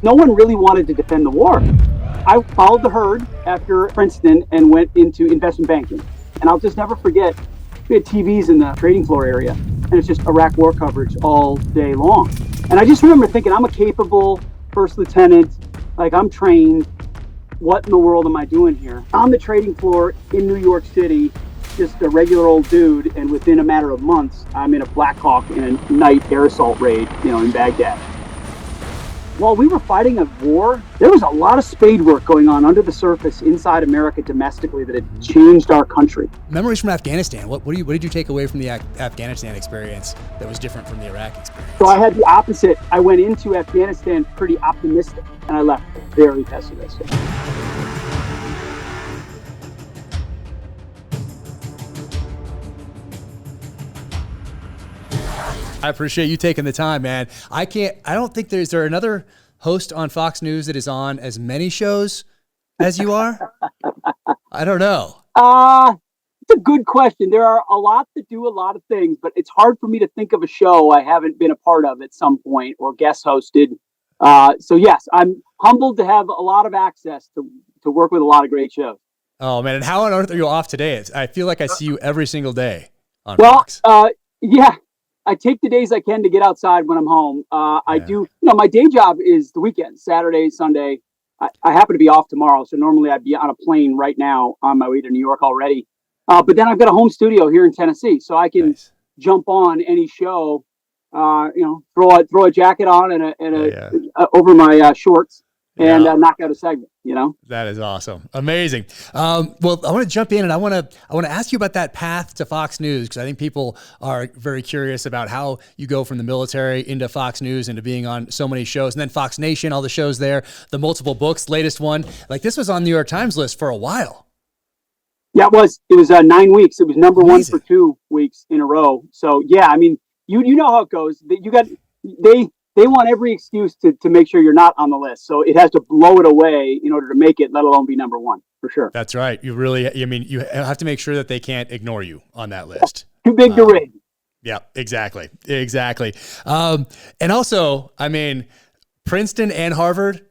no one really wanted to defend the war. I followed the herd after Princeton and went into investment banking. And I'll just never forget, we had TVs in the trading floor area, and it's just Iraq war coverage all day long. And I just remember thinking, I'm a capable first lieutenant, like I'm trained. What in the world am I doing here? On the trading floor in New York City, just a regular old dude, and within a matter of months, I'm in a Black Hawk in a night air assault raid, in Baghdad. While we were fighting a war, there was a lot of spade work going on under the surface inside America domestically that had changed our country. Memories from Afghanistan. What did you take away from the Afghanistan experience that was different from the Iraq experience? So I had the opposite. I went into Afghanistan pretty optimistic, and I left very pessimistic. I appreciate you taking the time, man. I don't think is there another host on Fox News that is on as many shows as you are? I don't know. It's a good question. There are a lot that do a lot of things, but it's hard for me to think of a show I haven't been a part of at some point or guest hosted. So yes, I'm humbled to have a lot of access to work with a lot of great shows. Oh man, and how on earth are you off today? I feel like I see you every single day on Fox. Yeah. I take the days I can to get outside when I'm home. I do, my day job is the weekend, Saturday, Sunday. I happen to be off tomorrow, so normally I'd be on a plane right now on my way to New York already. But then I've got a home studio here in Tennessee, so I can jump on any show, throw a jacket on and over my shorts and knock out a segment. That is awesome. Amazing. Well, I want to jump in and I want to ask you about that path to Fox News, because I think people are very curious about how you go from the military into Fox News, into being on so many shows, and then Fox Nation, all the shows there, the multiple books, latest one. Like, this was on New York Times list for a while. Yeah, it was. It was 9 weeks. It was number one for 2 weeks in a row. So yeah, I mean, you know how it goes. They want every excuse to make sure you're not on the list. So it has to blow it away in order to make it, let alone be number one, for sure. That's right. You have to make sure that they can't ignore you on that list. Too big to rig. Yeah, exactly. And also, Princeton and Harvard,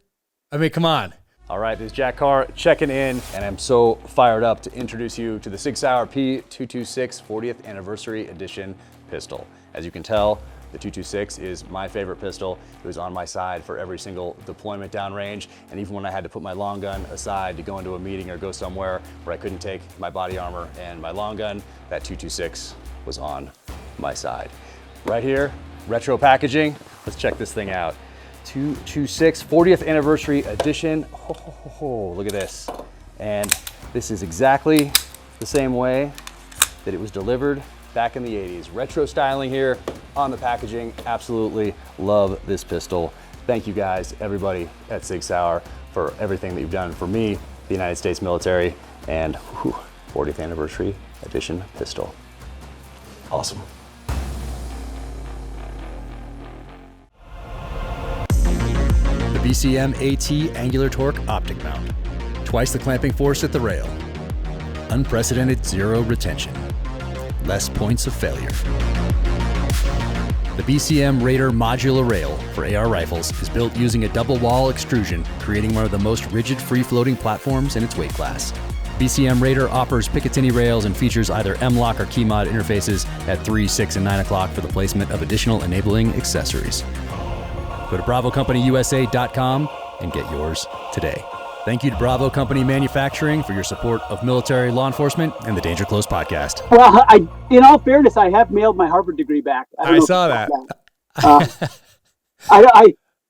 come on. All right, this is Jack Carr checking in, and I'm so fired up to introduce you to the Sig Sauer P226 40th Anniversary Edition pistol. As you can tell, the 226 is my favorite pistol. It was on my side for every single deployment downrange, and even when I had to put my long gun aside to go into a meeting or go somewhere where I couldn't take my body armor and my long gun, that 226 was on my side. Right here, retro packaging. Let's check this thing out. 226 40th Anniversary Edition. Look at this. And this is exactly the same way that it was delivered back in the 80s. Retro styling here on the packaging. Absolutely love this pistol. Thank you guys, everybody at Sig Sauer, for everything that you've done for me, the United States military, and 40th Anniversary Edition pistol. Awesome. The BCM AT Angular Torque Optic Mount. Twice the clamping force at the rail. Unprecedented zero retention. Less points of failure. The BCM Raider modular rail for AR rifles is built using a double wall extrusion, creating one of the most rigid free-floating platforms in its weight class. BCM Raider offers Picatinny rails and features either M-LOK or Keymod interfaces at 3, 6, and 9 o'clock for the placement of additional enabling accessories. Go to BravoCompanyUSA.com and get yours today. Thank you to Bravo Company Manufacturing for your support of military law enforcement and the Danger Close podcast. Well, in all fairness, I have mailed my Harvard degree back. I saw that.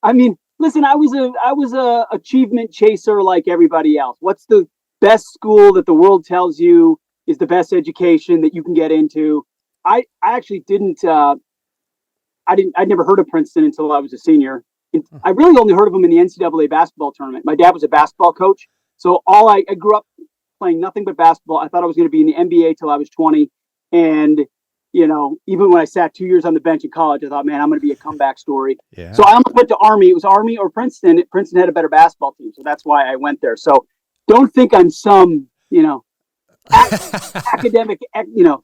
I mean, listen, I was a achievement chaser like everybody else. What's the best school that the world tells you is the best education that you can get into? I actually I never heard of Princeton until I was a senior. I really only heard of him in the NCAA basketball tournament. My dad was a basketball coach, so I grew up playing nothing but basketball. I thought I was going to be in the NBA till I was 20, and even when I sat 2 years on the bench in college, I thought, man, I'm going to be a comeback story. Yeah. So I almost went to Army. It was Army or Princeton. Princeton had a better basketball team, so that's why I went there. So don't think I'm some academic.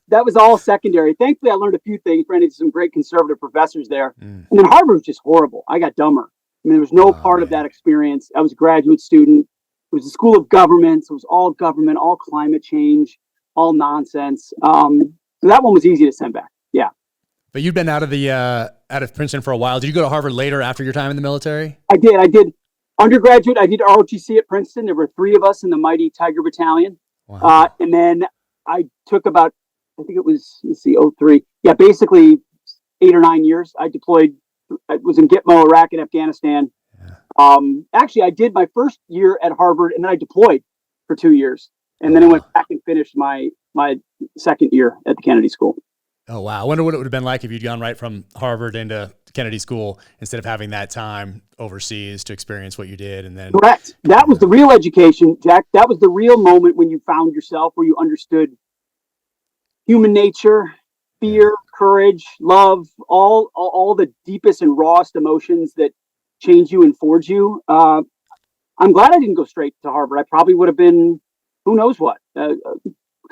That was all secondary. Thankfully, I learned a few things. Ran into some great conservative professors there, and then Harvard was just horrible. I got dumber. mean, there was no Oh, part of that man. experience. I was a graduate student. It was a school of government. So it was all government, all climate change, all nonsense. So that one was easy to send back. Yeah, But you've been out of Princeton for a while. Did you go to Harvard later after your time in the military? I did. I did undergraduate. I did ROTC at Princeton. There were three of us in the mighty Tiger Battalion. Wow. And then I took about, I think it was, let's see, '03. Yeah, basically 8 or 9 years. I deployed. I was in Gitmo, Iraq, and Afghanistan. Yeah. Actually, I did my first year at Harvard, and then I deployed for 2 years, and Oh, then I went wow. back and finished my second year at the Kennedy School. Oh, wow. I wonder what it would have been like if you'd gone right from Harvard into Kennedy School instead of having that time overseas to experience what you did. And then, Correct. That was the real education, Jack. That was the real moment when you found yourself, where you understood human nature, yeah. fear, courage, love, all the deepest and rawest emotions that change you and forge you. I'm glad I didn't go straight to Harvard. I probably would have been, who knows what,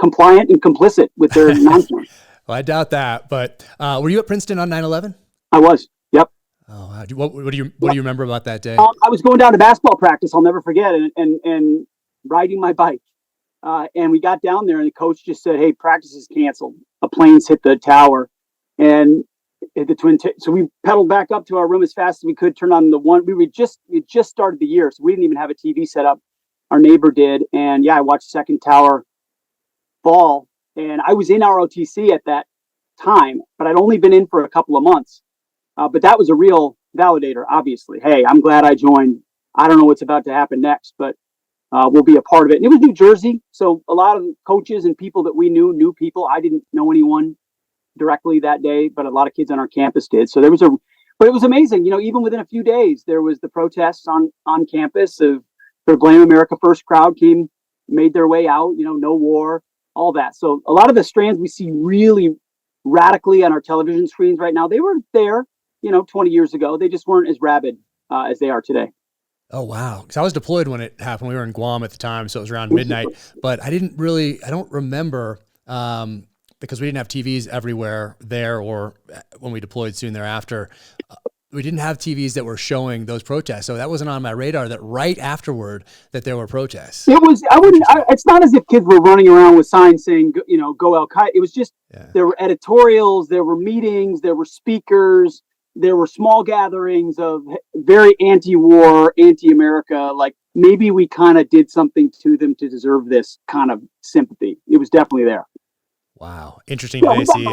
compliant and complicit with their nonsense. Well, I doubt that. But were you at Princeton on 9/11? I was. Yep. Oh, wow. What do you remember about that day? I was going down to basketball practice. I'll never forget, and riding my bike. And we got down there, and the coach just said, "Hey, practice is canceled. A plane's hit the tower," and hit the so we pedaled back up to our room as fast as we could. Turn on the one. We just started the year, so we didn't even have a TV set up. Our neighbor did, and yeah, I watched second tower fall, and I was in ROTC at that time, but I'd only been in for a couple of months. But that was a real validator, obviously. Hey, I'm glad I joined. I don't know what's about to happen next, but we'll be a part of it. And it was New Jersey, so a lot of coaches and people that we knew people. I didn't know anyone directly that day, but a lot of kids on our campus did. So but it was amazing. You know, even within a few days, there was the protests on campus of the Blame America First crowd made their way out. You know, no war, all that. So a lot of the strands we see really radically on our television screens right now, they were there, 20 years ago. They just weren't as rabid as they are today. Oh, wow. Because I was deployed when it happened. We were in Guam at the time, so it was around midnight. But I don't remember because we didn't have TVs everywhere there, or when we deployed soon thereafter. We didn't have TVs that were showing those protests. So that wasn't on my radar that right afterward that there were protests. It was, it's not as if kids were running around with signs saying, go Al Qaeda. It was just, There were editorials, there were meetings, there were speakers, there were small gatherings of very anti-war, anti-America. Like maybe we kind of did something to them to deserve this kind of sympathy. It was definitely there. Wow. Interesting to see.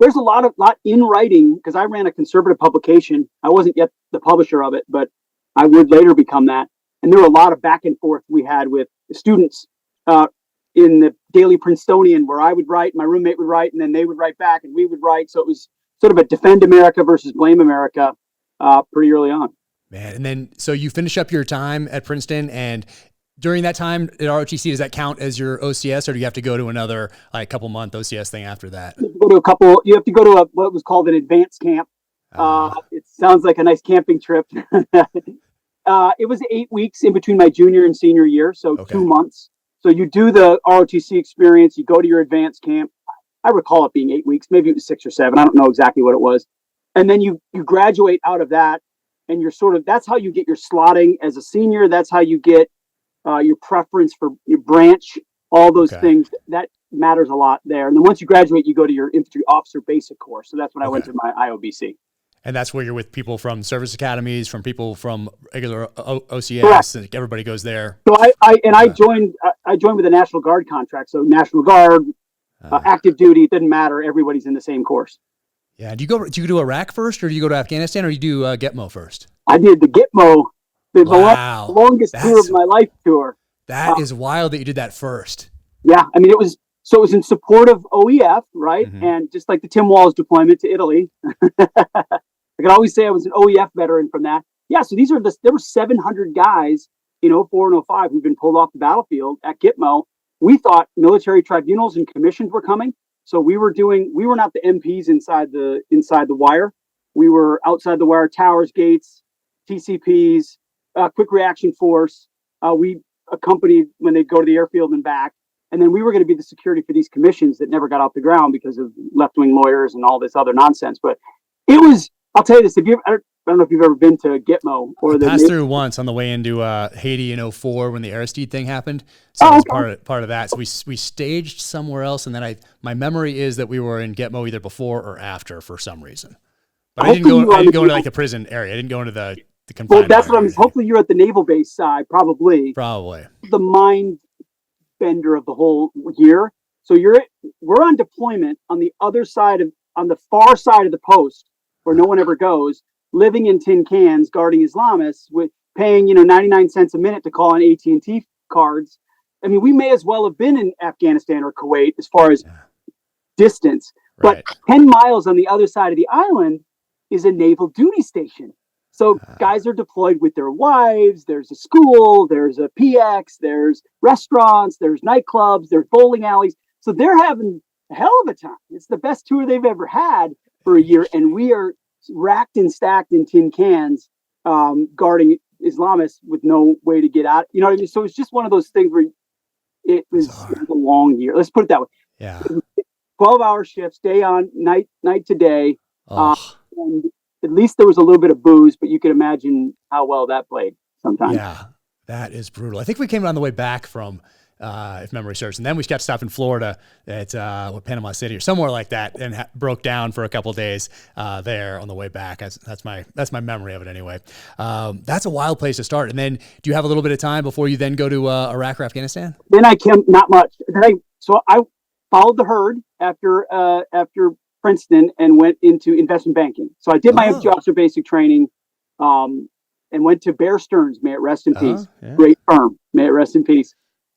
There's a lot in writing, because I ran a conservative publication. I wasn't yet the publisher of it, but I would later become that. And there were a lot of back and forth we had with students in the Daily Princetonian, where I would write, my roommate would write, and then they would write back, and we would write. So it was sort of a defend America versus blame America pretty early on. Man, and then so you finish up your time at Princeton, and during that time at ROTC, does that count as your OCS, or do you have to go to another couple month OCS thing after that? You have to go to what was called an advanced camp. It sounds like a nice camping trip. It was 8 weeks in between my junior and senior year, so 2 months. So you do the ROTC experience, you go to your advanced camp. I recall it being 8 weeks, maybe it was 6 or 7. I don't know exactly what it was. And then you graduate out of that, and that's how you get your slotting as a senior. That's how you get your preference for your branch, all those things. That matters a lot there. And then once you graduate, you go to your infantry officer basic course. So that's when I went to my IOBC. And that's where you're with people from service academies, from people from regular OCS. Correct. And everybody goes there. So I joined with a National Guard contract. So National Guard, active duty, it didn't matter. Everybody's in the same course. Yeah. Do you do Iraq first, or do you go to Afghanistan, or you do Gitmo first? I did the Gitmo, the longest tour of my life tour. That is wild that you did that first. Yeah. I mean, it was in support of OEF, right? Mm-hmm. And just like the Tim Walz deployment to Italy, I could always say I was an OEF veteran from that. Yeah. So there were 700 guys, 04 and 05 who've been pulled off the battlefield at Gitmo. We thought military tribunals and commissions were coming. So we were not the MPs inside the wire. We were outside the wire, towers, gates, TCPs, quick reaction force. We accompanied when they'd go to the airfield and back. And then we were going to be the security for these commissions that never got off the ground because of left-wing lawyers and all this other nonsense. But it was, I'll tell you this, don't know if you've ever been to Gitmo or I the passed through once on the way into Haiti in '04 when the Aristide thing happened. So Oh, it was okay. part of that. So we staged somewhere else, and then my memory is that we were in Gitmo either before or after for some reason. But Hopefully you were I on didn't the go into like the prison area. I didn't go into the Well, confinement that's area what or I'm. anything. Hopefully you're at the naval base side, probably. Probably. The mind bender of the whole year. So we're on deployment on the other side on the far side of the post where no one ever goes, living in tin cans, guarding Islamists with paying 99 cents a minute to call on AT&T cards. I mean, we may as well have been in Afghanistan or Kuwait as far as distance, Right. but 10 miles on the other side of the island is a naval duty station. So guys are deployed with their wives. There's a school, there's a PX, there's restaurants, there's nightclubs, there's bowling alleys. So they're having a hell of a time. It's the best tour they've ever had for a year. And we are racked and stacked in tin cans, guarding Islamists with no way to get out. You know what I mean? So it's just one of those things where it was a long year. Let's put it that way. Yeah. 12-hour shifts, day on, night to day. Oh. And at least there was a little bit of booze, but you can imagine how well that played sometimes. Yeah, that is brutal. I think we came on the way back from, if memory serves, and then we got to stop in Florida at Panama City or somewhere like that, and broke down for a couple of days there on the way back. That's my memory of it anyway. That's a wild place to start. And then, do you have a little bit of time before you then go to Iraq or Afghanistan? Then I came, not much. So I followed the herd after Princeton and went into investment banking. So I did my officer basic training, and went to Bear Stearns. May it rest in peace. Yeah. Great firm. May it rest in peace.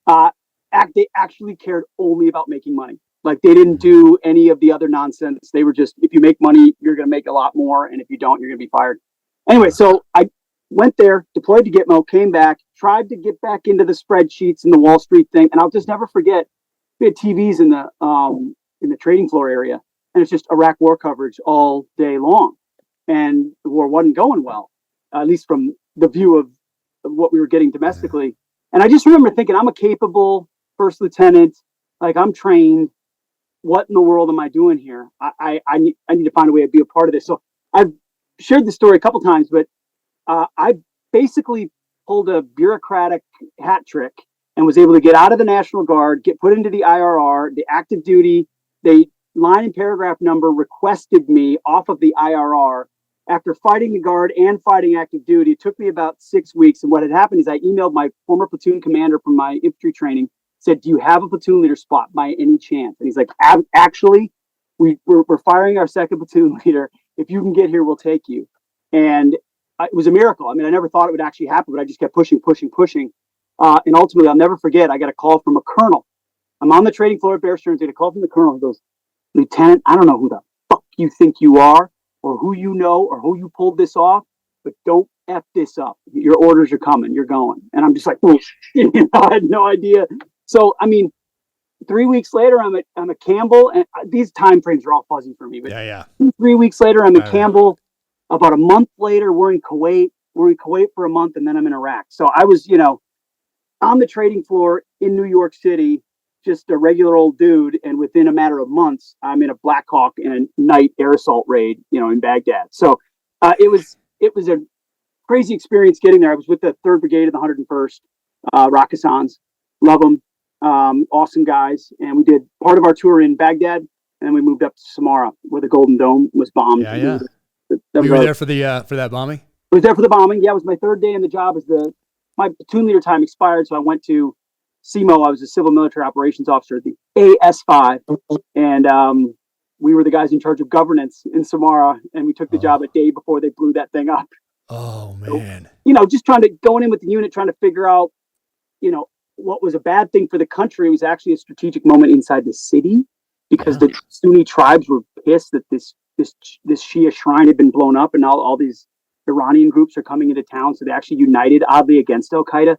They actually cared only about making money. Like they didn't do any of the other nonsense. They were just, if you make money, you're going to make a lot more. And if you don't, you're going to be fired. Anyway, so I went there, deployed to Gitmo, came back, tried to get back into the spreadsheets and the Wall Street thing. And I'll just never forget, we had TVs in the trading floor area. And it's just Iraq war coverage all day long. And the war wasn't going well, at least from the view of what we were getting domestically. And I just remember thinking, I'm a capable first lieutenant, like I'm trained. What in the world am I doing here? I need to find a way to be a part of this. So I've shared this story a couple times, but I basically pulled a bureaucratic hat trick and was able to get out of the National Guard, get put into the IRR, the active duty. They line and paragraph number requested me off of the IRR after fighting the Guard and fighting active duty. It took me about 6 weeks. And what had happened is I emailed my former platoon commander from my infantry training, said, do you have a platoon leader spot by any chance? And he's like, actually, we're firing our second platoon leader. If you can get here, we'll take you. And it was a miracle. I mean, I never thought it would actually happen, but I just kept pushing. And ultimately, I'll never forget, I got a call from a colonel. I'm on the trading floor at Bear Stearns. I get a call from the colonel. He goes, Lieutenant, I don't know who the fuck you think you are or who you know or who you pulled this off, but don't F this up. Your orders are coming. You're going. And I'm just like, oh, I had no idea. So, I mean, 3 weeks later, I'm at Campbell, and these time frames are all fuzzy for me. But 3 weeks later, I'm at Campbell. About a month later, we're in Kuwait. We're in Kuwait for a month, and then I'm in Iraq. So I was, on the trading floor in New York City, just a regular old dude. And within a matter of months, I'm in a Black Hawk in a night air assault raid, in Baghdad. So it was a crazy experience getting there. I was with the 3rd Brigade of the 101st Rakkasans. Love them. Awesome guys. And we did part of our tour in Baghdad, and then we moved up to Samarra where the Golden Dome was bombed. Yeah. You were there for that bombing? I was there for the bombing. Yeah, it was my 3rd day in the job. My platoon leader time expired, so I went to CMO. I was a civil military operations officer at the AS5, and we were the guys in charge of governance in Samarra, and we took the job a day before they blew that thing up. Oh man! So, just going in with the unit, trying to figure out, what was a bad thing for the country. It was actually a strategic moment inside the city because the Sunni tribes were pissed that this Shia shrine had been blown up, and now all these Iranian groups are coming into town. So they actually united, oddly, against Al Qaeda.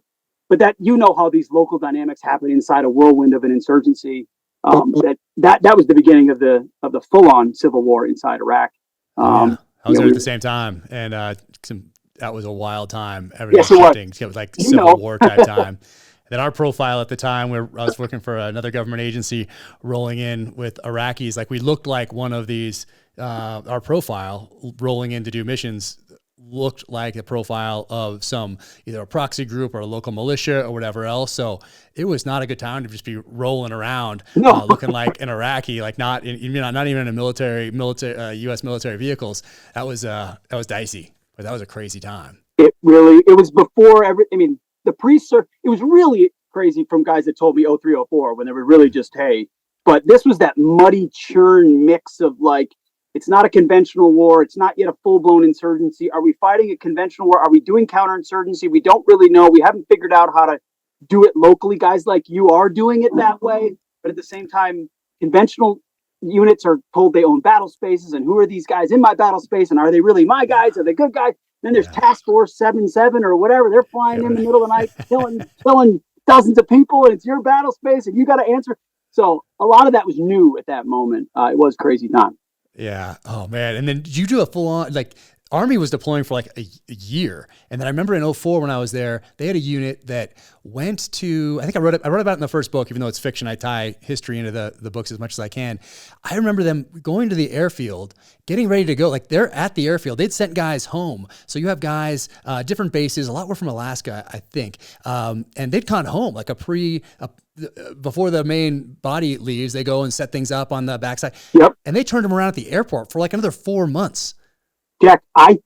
But that, how these local dynamics happen inside a whirlwind of an insurgency. That was the beginning of the full-on civil war inside Iraq. I was there at the same time, and that was a wild time. Everything shifting. It was like Civil War type time. Then our profile at the time, where I was working for another government agency, rolling in with Iraqis, like we looked like one of these. Our profile rolling in to do missions looked like a profile of some either a proxy group or a local militia or whatever else. So it was not a good time to just be rolling around looking like an Iraqi, like not even in a military U.S. military vehicles. That was dicey, but that was a crazy time. It was before the pre-cert. It was really crazy from guys that told me 0304 when they were really just, hey, but this was that muddy churn mix of like, it's not a conventional war. It's not yet a full-blown insurgency. Are we fighting a conventional war? Are we doing counterinsurgency? We don't really know. We haven't figured out how to do it locally. Guys like you are doing it that way. But at the same time, conventional units are told they own battle spaces. And who are these guys in my battle space? And are they really my guys? Are they good guys? Then there's Task Force 77 or whatever. They're flying in the middle of the night, killing dozens of people. And it's your battle space. And you got to answer. So a lot of that was new at that moment. It was crazy time. Yeah. Oh man. And then you do a full on, like, Army was deploying for like a year. And then I remember in 2004 when I was there, they had a unit that went to, I think I wrote about it in the first book, even though it's fiction, I tie history into the books as much as I can. I remember them going to the airfield, getting ready to go. Like, they're at the airfield. They'd sent guys home. So you have guys, different bases, a lot were from Alaska, I think. And they'd gone home, like before the main body leaves, they go and set things up on the backside. Yep. And they turned them around at the airport for like another 4 months. Jack, I'm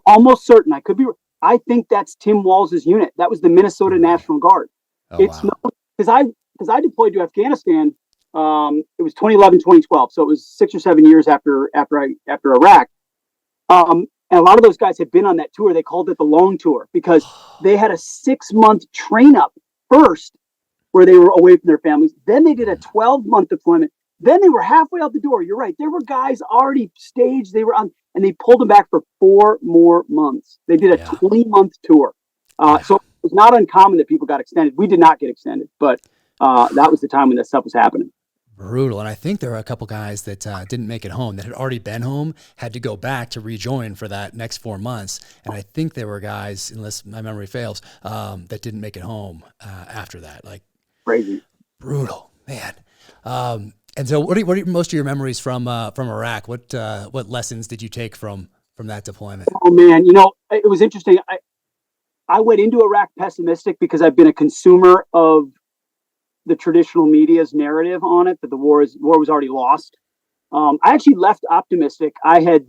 almost certain, I could be, I think that's Tim Walz's unit. That was the Minnesota National Guard. It's wow. Because I deployed to Afghanistan. It was 2011, 2012. So it was 6 or 7 years after Iraq. And a lot of those guys had been on that tour. They called it the long tour because they had a 6-month train up first where they were away from their families. Then they did a 12-month deployment. Then they were halfway out the door. You're right. There were guys already staged. They were on, and they pulled them back for 4 more months. They did a 20-month tour. So it was not uncommon that people got extended. We did not get extended, but that was the time when that stuff was happening. Brutal. And I think there were a couple guys that didn't make it home, that had already been home, had to go back to rejoin for that next 4 months. And I think there were guys, unless my memory fails, that didn't make it home after that. Like, crazy. Brutal, man. And so what are most of your memories from Iraq? What lessons did you take from that deployment? Oh man, it was interesting. I went into Iraq pessimistic because I've been a consumer of the traditional media's narrative on it, that the war was already lost. I actually left optimistic. I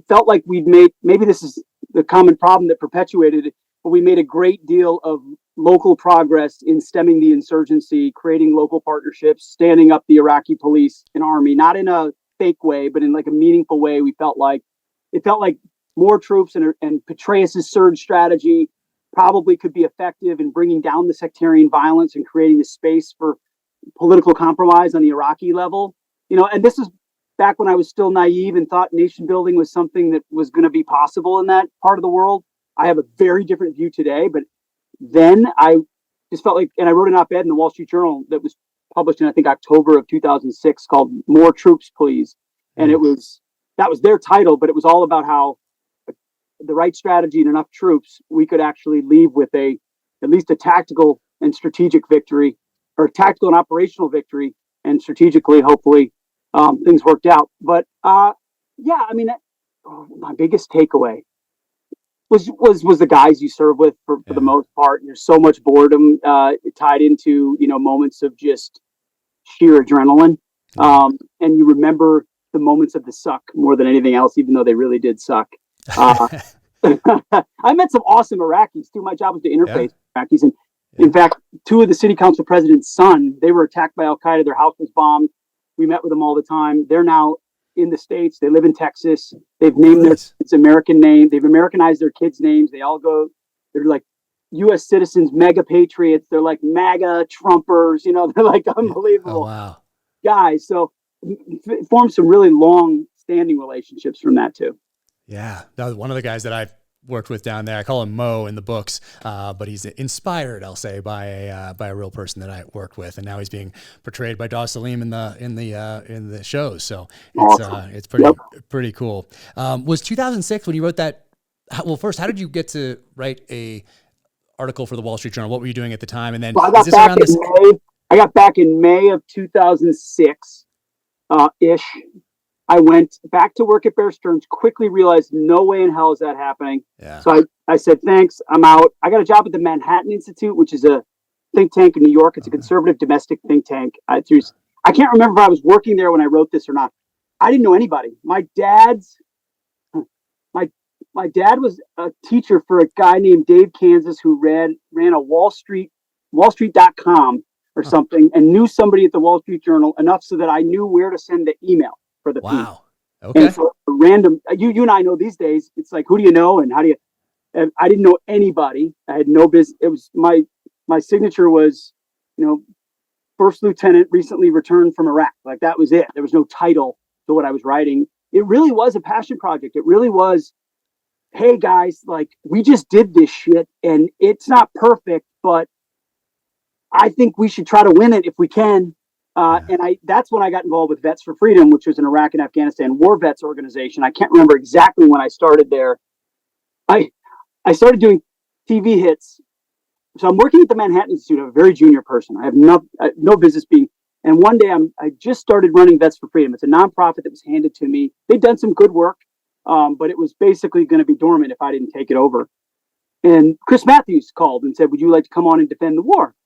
felt like we'd made, maybe this is the common problem that perpetuated it, but we made a great deal of local progress in stemming the insurgency, creating local partnerships, standing up the Iraqi police and army, not in a fake way, but in like a meaningful way. It felt like more troops and Petraeus's surge strategy probably could be effective in bringing down the sectarian violence and creating the space for political compromise on the Iraqi level. And this is back when I was still naive and thought nation building was something that was going to be possible in that part of the world. I have a very different view today, but then I just felt like, and I wrote an op-ed in the Wall Street Journal that was published in, I think, October of 2006 called "More Troops, Please." And that was their title, but it was all about how the right strategy and enough troops, we could actually leave with at least a tactical and strategic victory, or tactical and operational victory, and strategically, hopefully, things worked out. But my biggest takeaway was the guys you serve with for the most part. And there's so much boredom tied into moments of just sheer adrenaline, and you remember the moments of the suck more than anything else, even though they really did suck. I met some awesome Iraqis too. My job was to interface with Iraqis, and in fact, 2 of the city council president's son, they were attacked by Al Qaeda. Their house was bombed. We met with them all the time. They're now in the States. They live in Texas. They've named their kids American name. They've Americanized their kids' names. They're like U.S. citizens, mega patriots. They're like MAGA Trumpers. They're like unbelievable guys. So formed some really long standing relationships from that too. Yeah. That was one of the guys that I worked with down there. I call him Mo in the books, but he's inspired, I'll say, by a real person that I worked with, and now he's being portrayed by Dar Salim in the shows. So it's pretty cool. Was 2006 when you wrote that? Well, first, how did you get to write a article for the Wall Street Journal? What were you doing at the time? And then I got back in May of 2006 ish. I went back to work at Bear Stearns, quickly realized no way in hell is that happening. Yeah. So I said, thanks, I'm out. I got a job at the Manhattan Institute, which is a think tank in New York. It's a conservative domestic think tank. I can't remember if I was working there when I wrote this or not. I didn't know anybody. My dad was a teacher for a guy named Dave Kansas who ran a wallstreet.com or something, and knew somebody at the Wall Street Journal enough so that I knew where to send the email for the piece. Wow. Okay. And so random, you and I know these days, it's like, who do you know and how do you? And I didn't know anybody. I had no business. It was my signature was, first lieutenant recently returned from Iraq. Like that was it. There was no title to what I was writing. It really was a passion project. It really was, hey guys, like we just did this shit and it's not perfect, but I think we should try to win it if we can. And that's when I got involved with Vets for Freedom, which was an Iraq and Afghanistan war vets organization. I can't remember exactly when I started there. I started doing TV hits. So I'm working at the Manhattan Institute. I'm a very junior person. I have no business being. And one day I just started running Vets for Freedom. It's a nonprofit that was handed to me. They'd done some good work, but it was basically going to be dormant if I didn't take it over. And Chris Matthews called and said, would you like to come on and defend the war?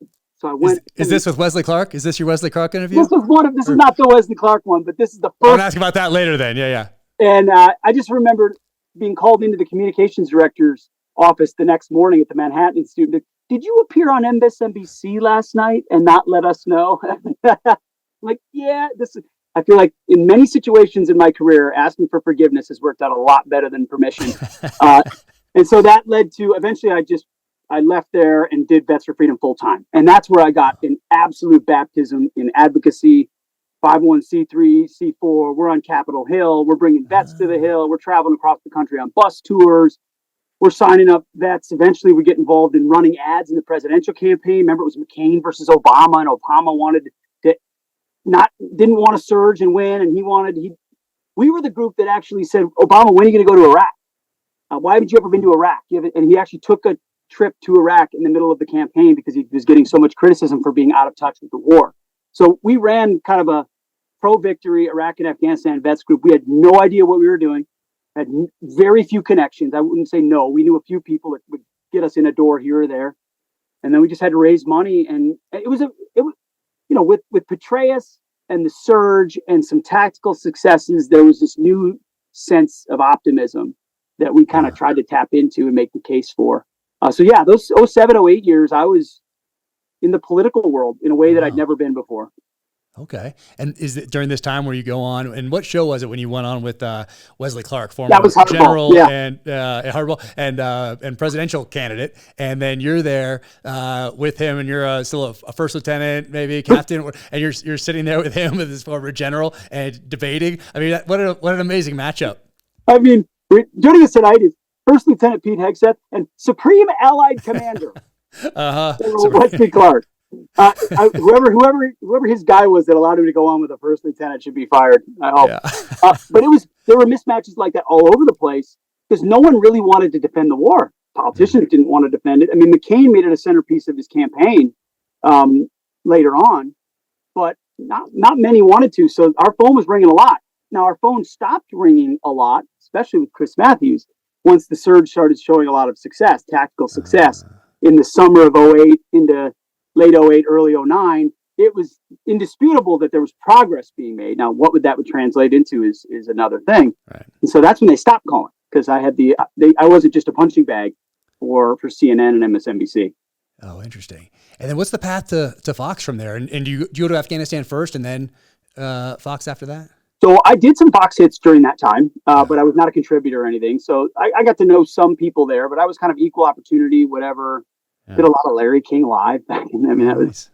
So I went. Is this with Wesley Clark? Is this your Wesley Clark interview? This is not the Wesley Clark one, but this is the first. I'll ask about that later then. Yeah. And I just remember being called into the communications director's office the next morning at the Manhattan Institute. Did you appear on MSNBC last night and not let us know? I'm like, yeah, I feel like in many situations in my career, asking for forgiveness has worked out a lot better than permission. And so that led to eventually I left there and did Vets for Freedom full time. And that's where I got an absolute baptism in advocacy, 501c3, C4. We're on Capitol Hill. We're bringing vets to the Hill. We're traveling across the country on bus tours. We're signing up vets. Eventually we get involved in running ads in the presidential campaign. Remember, it was McCain versus Obama, and Obama didn't want to surge and win. And we were the group that actually said, Obama, when are you going to go to Iraq? Why haven't you ever been to Iraq? And he actually took a trip to Iraq in the middle of the campaign because he was getting so much criticism for being out of touch with the war. So we ran kind of a pro-victory Iraq and Afghanistan vets group. We had no idea what we were doing, had very few connections. I wouldn't say no. We knew a few people that would get us in a door here or there. And then we just had to raise money. And it was with Betrayal and the surge and some tactical successes, there was this new sense of optimism that we kind of tried to tap into and make the case for. So yeah, those 07, 08 years, I was in the political world in a way that I'd never been before. Okay. And is it during this time where you go on, and what show was it when you went on with Wesley Clark, former general and Hardball and presidential candidate, and then you're there with him, and you're still a first lieutenant, maybe a captain, and you're sitting there with him, with his former general, and debating. I mean, what an amazing matchup. I mean, joining us tonight is First Lieutenant Pete Hegseth and Supreme Allied Commander Wesley Clark. Whoever his guy was that allowed him to go on with a first lieutenant should be fired, I hope. Yeah. But there were mismatches like that all over the place because no one really wanted to defend the war. Politicians didn't want to defend it. I mean, McCain made it a centerpiece of his campaign later on, but not many wanted to. So our phone was ringing a lot. Now our phone stopped ringing a lot, especially with Chris Matthews, once the surge started showing a lot of success, tactical success in the summer of 08 into late 08, early 09, it was indisputable that there was progress being made. Now, what that would translate into is another thing. Right. And so that's when they stopped calling because I had I wasn't just a punching bag for CNN and MSNBC. Oh, interesting. And then what's the path to Fox from there? And do you go to Afghanistan first and then Fox after that? So I did some Fox hits during that time, but I was not a contributor or anything. So I got to know some people there, but I was kind of equal opportunity, whatever. Yeah. Did a lot of Larry King Live back in. I mean, that was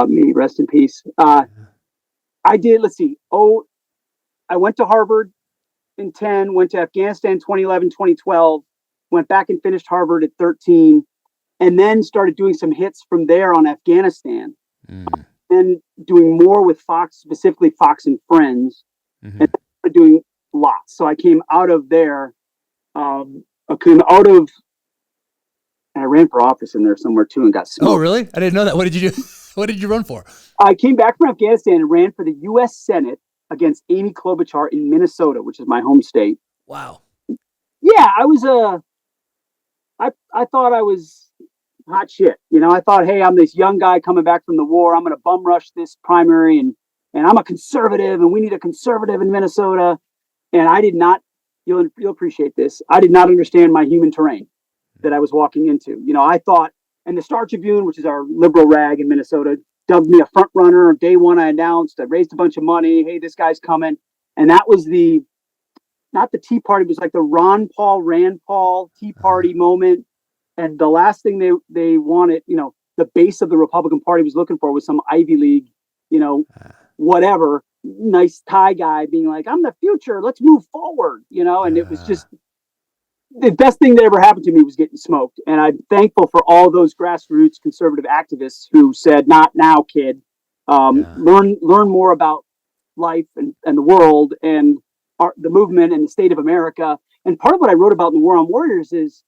me. Rest in peace. I did. Let's see. I went to Harvard in 10. Went to Afghanistan 2011, 2012. Went back and finished Harvard at 13, and then started doing some hits from there on Afghanistan. And doing more with Fox, specifically Fox and Friends, and doing lots. So I came out of there. And I ran for office in there somewhere too and got smoked. Oh, really? I didn't know that. What did you do? What did you run for? I came back from Afghanistan and ran for the U.S. Senate against Amy Klobuchar in Minnesota, which is my home state. Wow. Yeah, I thought I was hot shit. I thought, hey, I'm this young guy coming back from the war. I'm going to bum rush this primary, and I'm a conservative, and we need a conservative in Minnesota. And I did not, you'll appreciate this, I did not understand my human terrain that I was walking into. I thought, and the Star Tribune, which is our liberal rag in Minnesota, dubbed me a front runner. Day one, I announced, I raised a bunch of money. Hey, this guy's coming. And that was not the Tea Party, it was like the Rand Paul Tea Party moment. And the last thing they wanted, the base of the Republican Party was looking for was some Ivy League, whatever, nice Thai guy being like, I'm the future, let's move forward, and it was just the best thing that ever happened to me was getting smoked. And I'm thankful for all those grassroots conservative activists who said, not now, kid. Learn more about life and the world and the movement and the state of America. And part of what I wrote about in the War on Warriors is,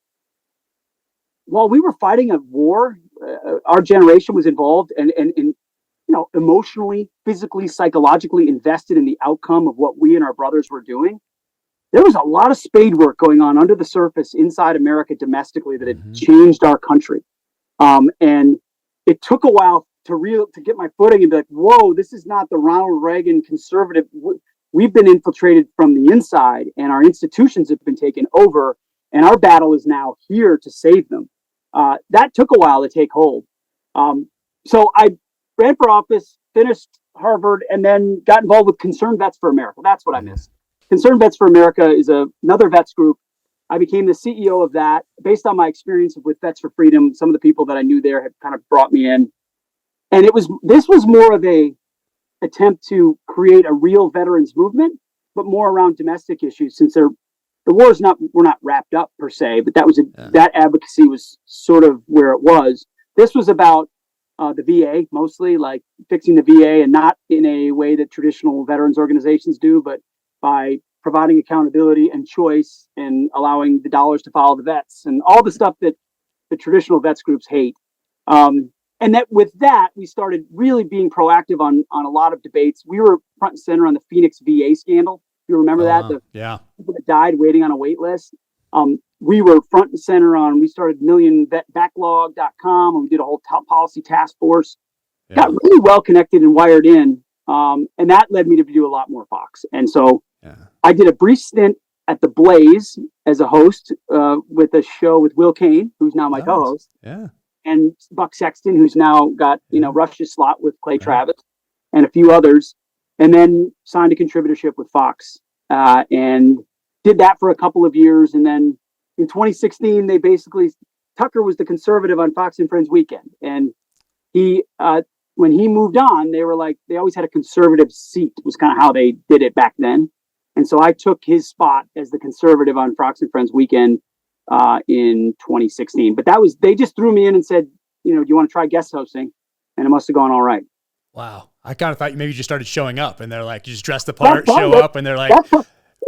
while we were fighting a war, our generation was involved and emotionally, physically, psychologically invested in the outcome of what we and our brothers were doing. There was a lot of spade work going on under the surface inside America domestically that had changed our country. And it took a while to get my footing and be like, whoa, this is not the Ronald Reagan conservative. We've been infiltrated from the inside, and our institutions have been taken over, and our battle is now here to save them. That took a while to take hold. So I ran for office, finished Harvard, and then got involved with Concerned Vets for America. That's what I missed. Concerned Vets for America is another vets group. I became the CEO of that based on my experience with Vets for Freedom. Some of the people that I knew there had kind of brought me in. And this was more of a attempt to create a real veterans movement, but more around domestic issues, since the wars were not wrapped up per se, but that advocacy was sort of where it was. This was about the VA, mostly like fixing the VA, and not in a way that traditional veterans organizations do, but by providing accountability and choice and allowing the dollars to follow the vets and all the stuff that the traditional vets groups hate. And that with that, we started really being proactive on a lot of debates. We were front and center on the Phoenix VA scandal. You remember that? The people that died waiting on a wait list. We were front and center we started millionvetbacklog.com, and we did a whole top policy task force. Got really well connected and wired in. And that led me to do a lot more Fox. And so I did a brief stint at The Blaze as a host with a show with Will Kane, who's now my co-host. Yeah. And Buck Sexton, who's now got, Rush's slot with Clay Travis and a few others. And then signed a contributorship with Fox and did that for a couple of years. And then in 2016, Tucker was the conservative on Fox and Friends Weekend. And when he moved on, they were like, they always had a conservative seat, was kind of how they did it back then. And so I took his spot as the conservative on Fox and Friends Weekend in 2016. But they just threw me in and said, do you want to try guest hosting? And it must have gone all right. Wow. I kind of thought maybe you just started showing up and they're like, you just dress the part, show up, and they're like,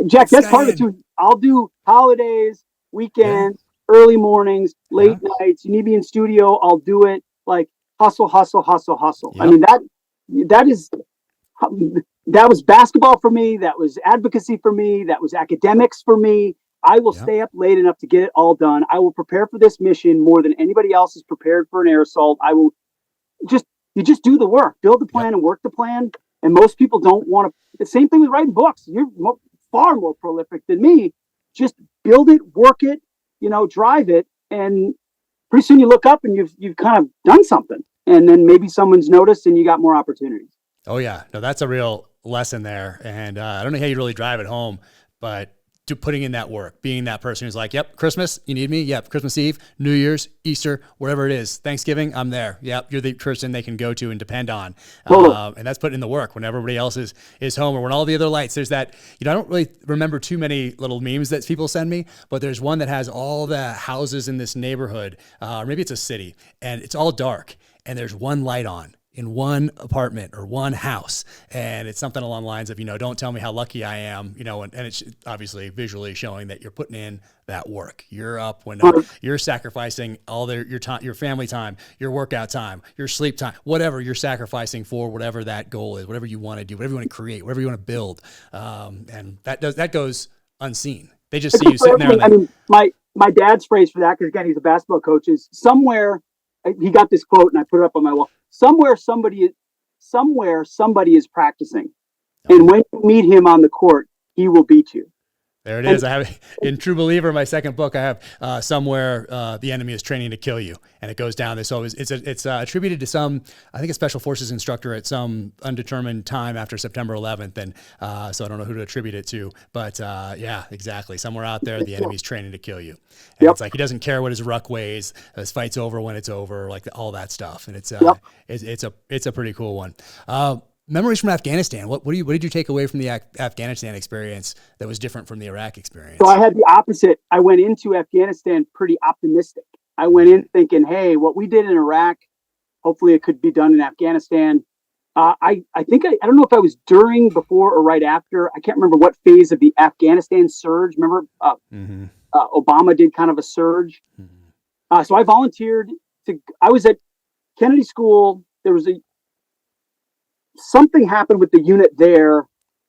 Jack, that's part of it too. I'll do holidays, weekends, early mornings, late nights. You need me in studio, I'll do it. Like hustle. Yep. I mean, that was basketball for me. That was advocacy for me. That was academics for me. I will stay up late enough to get it all done. I will prepare for this mission more than anybody else is prepared for an air assault. I will you just do the work, build the plan and work the plan. And most people don't want to. The same thing with writing books. You're far more prolific than me. Just build it, work it, drive it. And pretty soon you look up and you've kind of done something. And then maybe someone's noticed and you got more opportunities. Oh yeah. No, that's a real lesson there. And I don't know how you really drive it home, but putting in that work, being that person who's like, yep, Christmas, you need me. Yep. Christmas Eve, New Year's, Easter, wherever it is, Thanksgiving, I'm there. Yep. You're the person they can go to and depend on. And that's putting in the work when everybody else is home or when all the other lights, there's that, I don't really remember too many little memes that people send me, but there's one that has all the houses in this neighborhood, or maybe it's a city, and it's all dark and there's one light on. in one apartment or one house. And it's something along the lines of, don't tell me how lucky I am, and it's obviously visually showing that you're putting in that work. You're up when you're sacrificing all your time, your family time, your workout time, your sleep time, whatever you're sacrificing for whatever that goal is, whatever you want to do, whatever you want to create, whatever you want to build. And that goes unseen. They just see you sitting there. I mean, my dad's phrase for that, because again, he's a basketball coach, is somewhere. He got this quote, and I put it up on my wall. Somewhere somebody is practicing, and when you meet him on the court, he will beat you. There it is. I have in True Believer, my second book. I have somewhere the enemy is training to kill you, and it goes down this. So it's attributed to some, I think, a special forces instructor at some undetermined time after September 11th, and so I don't know who to attribute it to, but yeah, exactly. Somewhere out there, the enemy is training to kill you, and it's like he doesn't care what his ruck weighs. His fight's over when it's over, like all that stuff, and it's a pretty cool one. Memories from Afghanistan. What did you take away from the Afghanistan experience that was different from the Iraq experience? So I had the opposite. I went into Afghanistan pretty optimistic. I went in thinking, hey, what we did in Iraq, hopefully it could be done in Afghanistan. I think I don't know if I was during, before, or right after. I can't remember what phase of the Afghanistan surge. Remember, Obama did kind of a surge. So I volunteered I was at Kennedy School. There was something happened with the unit there.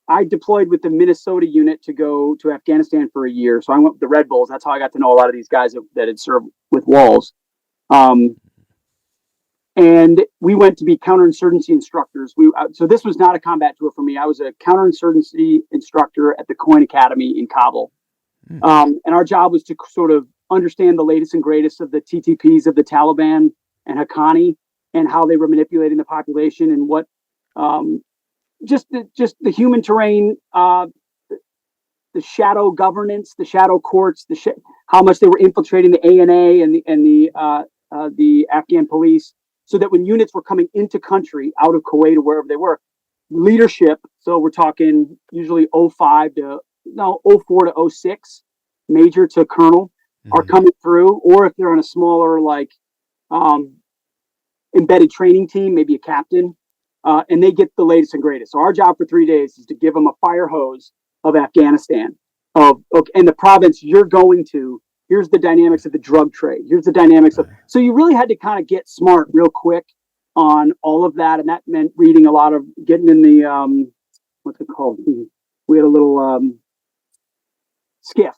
I deployed with the Minnesota unit to go to Afghanistan for a year. So I went with the Red Bulls. That's how I got to know a lot of these guys that had served with Walls. And we went to be counterinsurgency instructors. So this was not a combat tour for me. I was a counterinsurgency instructor at the Coin Academy in Kabul. And our job was to sort of understand the latest and greatest of the TTPs of the Taliban and Haqqani, and how they were manipulating the population, and what just the human terrain, the shadow governance, the shadow courts, how much they were infiltrating the ANA and the Afghan police, so that when units were coming into country out of Kuwait or wherever they were, leadership. So we're talking usually 04 to 06, major to colonel, are coming through, or if they're on a smaller embedded training team, maybe a captain. And they get the latest and greatest. So our job for 3 days is to give them a fire hose of Afghanistan, and the province you're going to. Here's the dynamics of the drug trade. Here's the dynamics of. So you really had to kind of get smart real quick on all of that, and that meant reading a lot of, getting in the what's it called? We had a little skiff,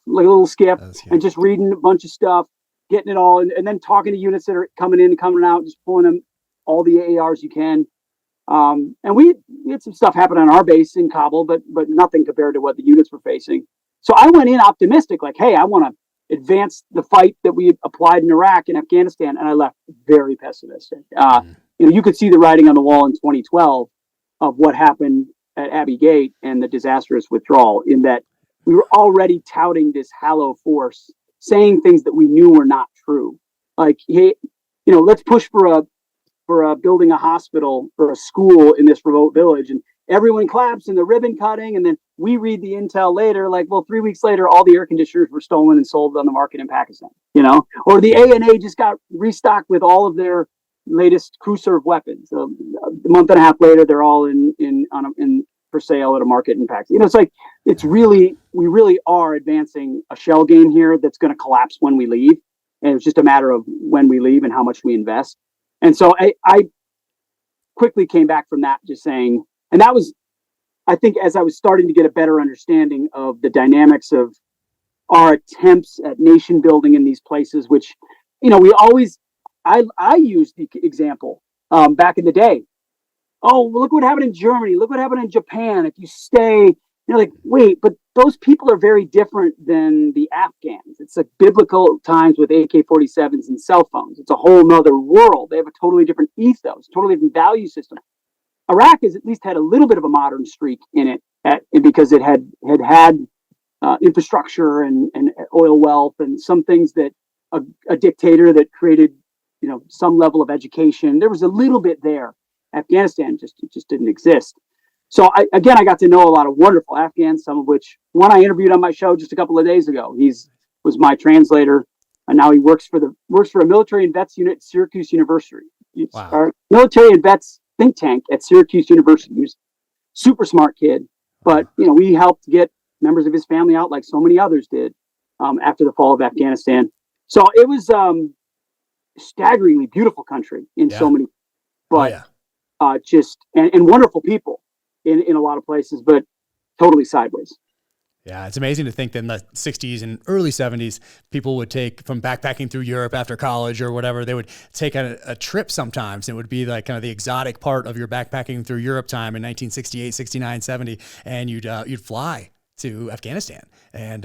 and just reading a bunch of stuff, getting it all, and then talking to units that are coming in and coming out, just pulling them all the AARs you can. And we had some stuff happen on our base in Kabul, but nothing compared to what the units were facing. So I went in optimistic, like, hey, I want to advance the fight that we applied in Iraq and Afghanistan, and I left very pessimistic. You could see the writing on the wall in 2012 of what happened at Abbey Gate and the disastrous withdrawal, in that we were already touting this Hallow force, saying things that we knew were not true. Like, hey, let's push for building a hospital or a school in this remote village, and everyone claps and the ribbon cutting, and then we read the intel later, like, well, 3 weeks later, all the air conditioners were stolen and sold on the market in Pakistan, or the ANA just got restocked with all of their latest crew serve weapons. A month and a half later, they're all in for sale at a market in Pakistan. It's like, we really are advancing a shell game here that's going to collapse when we leave, and it's just a matter of when we leave and how much we invest. And so I quickly came back from that, just saying, and that was, I think, as I was starting to get a better understanding of the dynamics of our attempts at nation building in these places, which, we always, I used the example back in the day. Oh, look what happened in Germany. Look what happened in Japan. If you stay, like, wait, but those people are very different than the Afghans. It's like biblical times with AK-47s and cell phones. It's a whole nother world. They have a totally different ethos, totally different value system. Iraq has at least had a little bit of a modern streak in it, because it had infrastructure and oil wealth and some things that a dictator that created, some level of education. There was a little bit there. Afghanistan just didn't exist. So I got to know a lot of wonderful Afghans, some of which one I interviewed on my show just a couple of days ago. Was my translator, and now he works for a military and vets unit at Syracuse University. Wow. Our military and vets think tank at Syracuse University. He was a super smart kid, but we helped get members of his family out like so many others did after the fall of Afghanistan. So it was staggeringly beautiful country in so many, but just and wonderful people in a lot of places, but totally sideways. Yeah, it's amazing to think that in the 60s and early 70s, people would take from backpacking through Europe after college or whatever, they would take a trip sometimes. It would be like kind of the exotic part of your backpacking through Europe time in 1968, 69, 70, and you'd fly to Afghanistan. And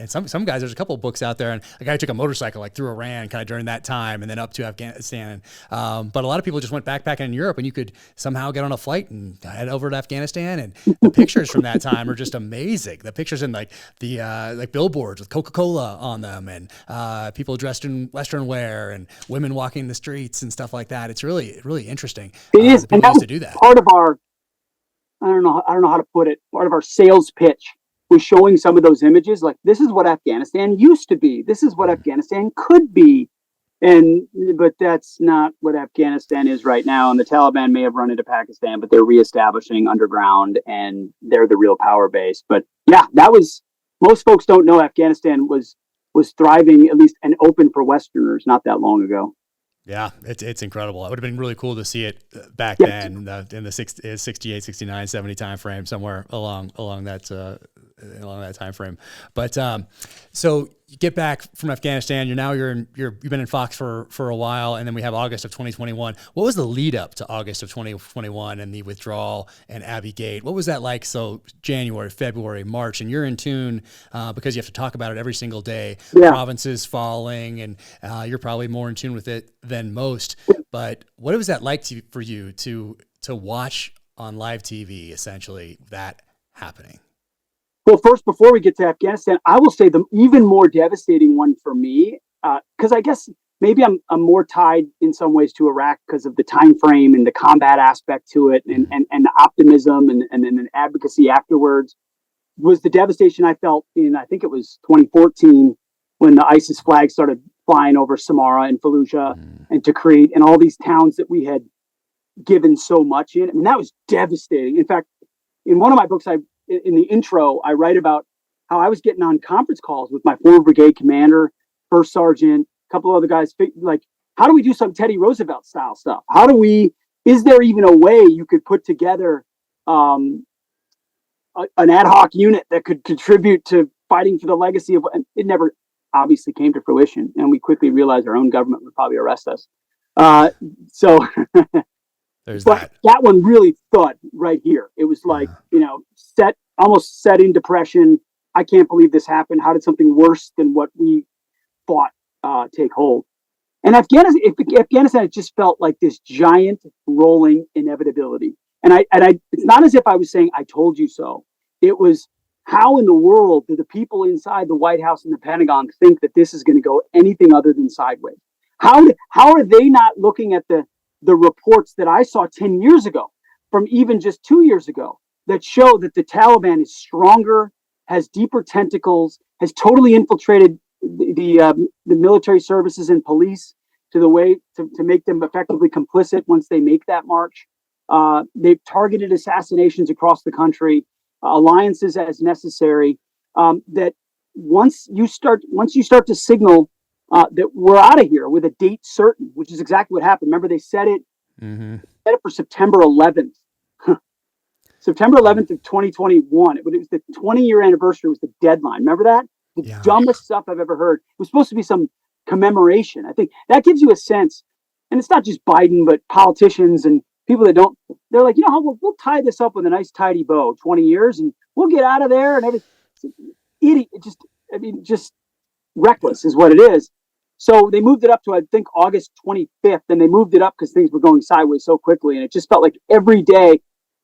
some guys, there's a couple of books out there, and a guy took a motorcycle like through Iran kind of during that time and then up to Afghanistan. But a lot of people just went backpacking in Europe, and you could somehow get on a flight and head over to Afghanistan. And the pictures from that time are just amazing. The pictures in like billboards with Coca-Cola on them, and people dressed in Western wear, and women walking the streets and stuff like that. It's really, really interesting. It is, and that was to do that. Part of our, I don't know how to put it, part of our sales pitch was showing some of those images, like, this is what Afghanistan used to be. This is what Afghanistan could be. But that's not what Afghanistan is right now. And the Taliban may have run into Pakistan, but they're reestablishing underground, and they're the real power base. But yeah, most folks don't know Afghanistan was thriving, at least, and open for Westerners not that long ago. Yeah, it's incredible. It would have been really cool to see it back then in the 68, 69, 70 time frame, somewhere along that time frame. But so you get back from Afghanistan, you've been in Fox for a while, and then we have August of 2021. What was the lead up to August of 2021 and the withdrawal and Abbey Gate? What was that like? So January, February, March, and you're in tune because you have to talk about it every single day. Yeah. Provinces falling, and you're probably more in tune with it than most. But what was that like for you to watch on live TV, essentially, that happening? Well, first, before we get to Afghanistan, I will say the even more devastating one for me, because I guess maybe I'm more tied in some ways to Iraq because of the time frame and the combat aspect to it, and the optimism and then an advocacy afterwards, was the devastation I felt in, I think it was 2014, when the ISIS flag started flying over Samarra and Fallujah and Tikrit and all these towns that we had given so much in. I mean, that was devastating. In fact, in one of my books, in the intro, I write about how I was getting on conference calls with my former brigade commander, first sergeant, a couple of other guys, like, how do we do some Teddy Roosevelt style stuff? Is there even a way you could put together an ad hoc unit that could contribute to fighting for the legacy of, and it never obviously came to fruition. And we quickly realized our own government would probably arrest us. There's but that one really thud right here. It was like, almost set in depression. I can't believe this happened. How did something worse than what we thought take hold? And Afghanistan, it just felt like this giant rolling inevitability. And it's not as if I was saying, I told you so. It was, how in the world do the people inside the White House and the Pentagon think that this is going to go anything other than sideways? How are they not looking at the reports that I saw 10 years ago, from even just 2 years ago, that show that the Taliban is stronger, has deeper tentacles, has totally infiltrated the military services and police to the way to make them effectively complicit once they make that march. They've targeted assassinations across the country, alliances as necessary. That once you start to signal that we're out of here with a date certain, which is exactly what happened. Remember, they set it for September 11th. September 11th of 2021. It was the 20-year anniversary was the deadline. Remember that? The dumbest stuff I've ever heard. It was supposed to be some commemoration. I think that gives you a sense, and it's not just Biden, but politicians and people that don't, they're like, we'll tie this up with a nice tidy bow, 20 years, and we'll get out of there and everything. Idiot. Just reckless is what it is. So they moved it up to, I think, August 25th, and they moved it up because things were going sideways so quickly. And it just felt like every day,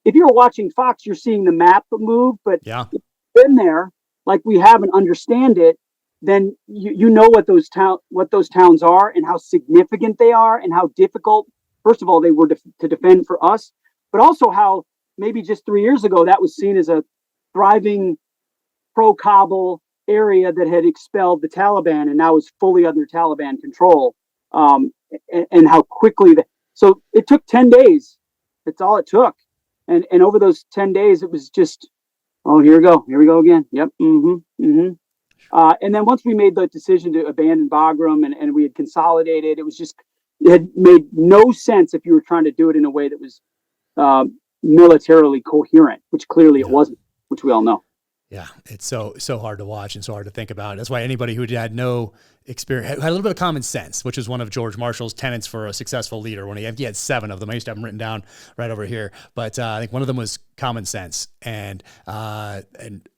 if you're watching Fox, you're seeing the map move, but if you've been there, like we have, and understand it, then you know what those towns are and how significant they are and how difficult, first of all, they were to defend for us, but also how maybe just 3 years ago that was seen as a thriving pro-Kabul area that had expelled the Taliban and now is fully under Taliban control, and how quickly so it took 10 days That's all it took. And over those 10 days, it was just, oh, here we go again. Yep. And then once we made the decision to abandon Bagram and we had consolidated, it had made no sense if you were trying to do it in a way that was militarily coherent, which clearly it wasn't, which we all know. Yeah, it's so hard to watch and so hard to think about. That's why anybody who had no experience had a little bit of common sense, which is one of George Marshall's tenets for a successful leader. When he had 7 of them, I used to have them written down right over here. But I think one of them was common sense, and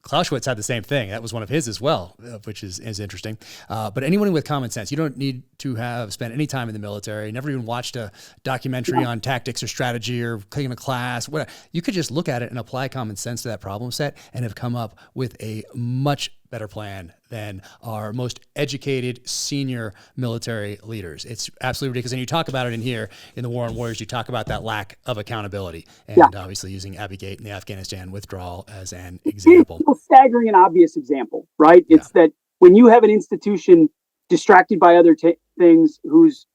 Clausewitz had the same thing. That was one of his as well, which is interesting. But anyone with common sense, you don't need to have spent any time in the military, never even watched a documentary on tactics or strategy or taken a class. Whatever. You could just look at it and apply common sense to that problem set and have come up with a much better plan than our most educated senior military leaders. It's absolutely ridiculous. And you talk about it in here in the War on Warriors, you talk about that lack of accountability and obviously using Abigate and the Afghanistan withdrawal as an example. It's a staggering and obvious example, right? It's that when you have an institution distracted by other things whose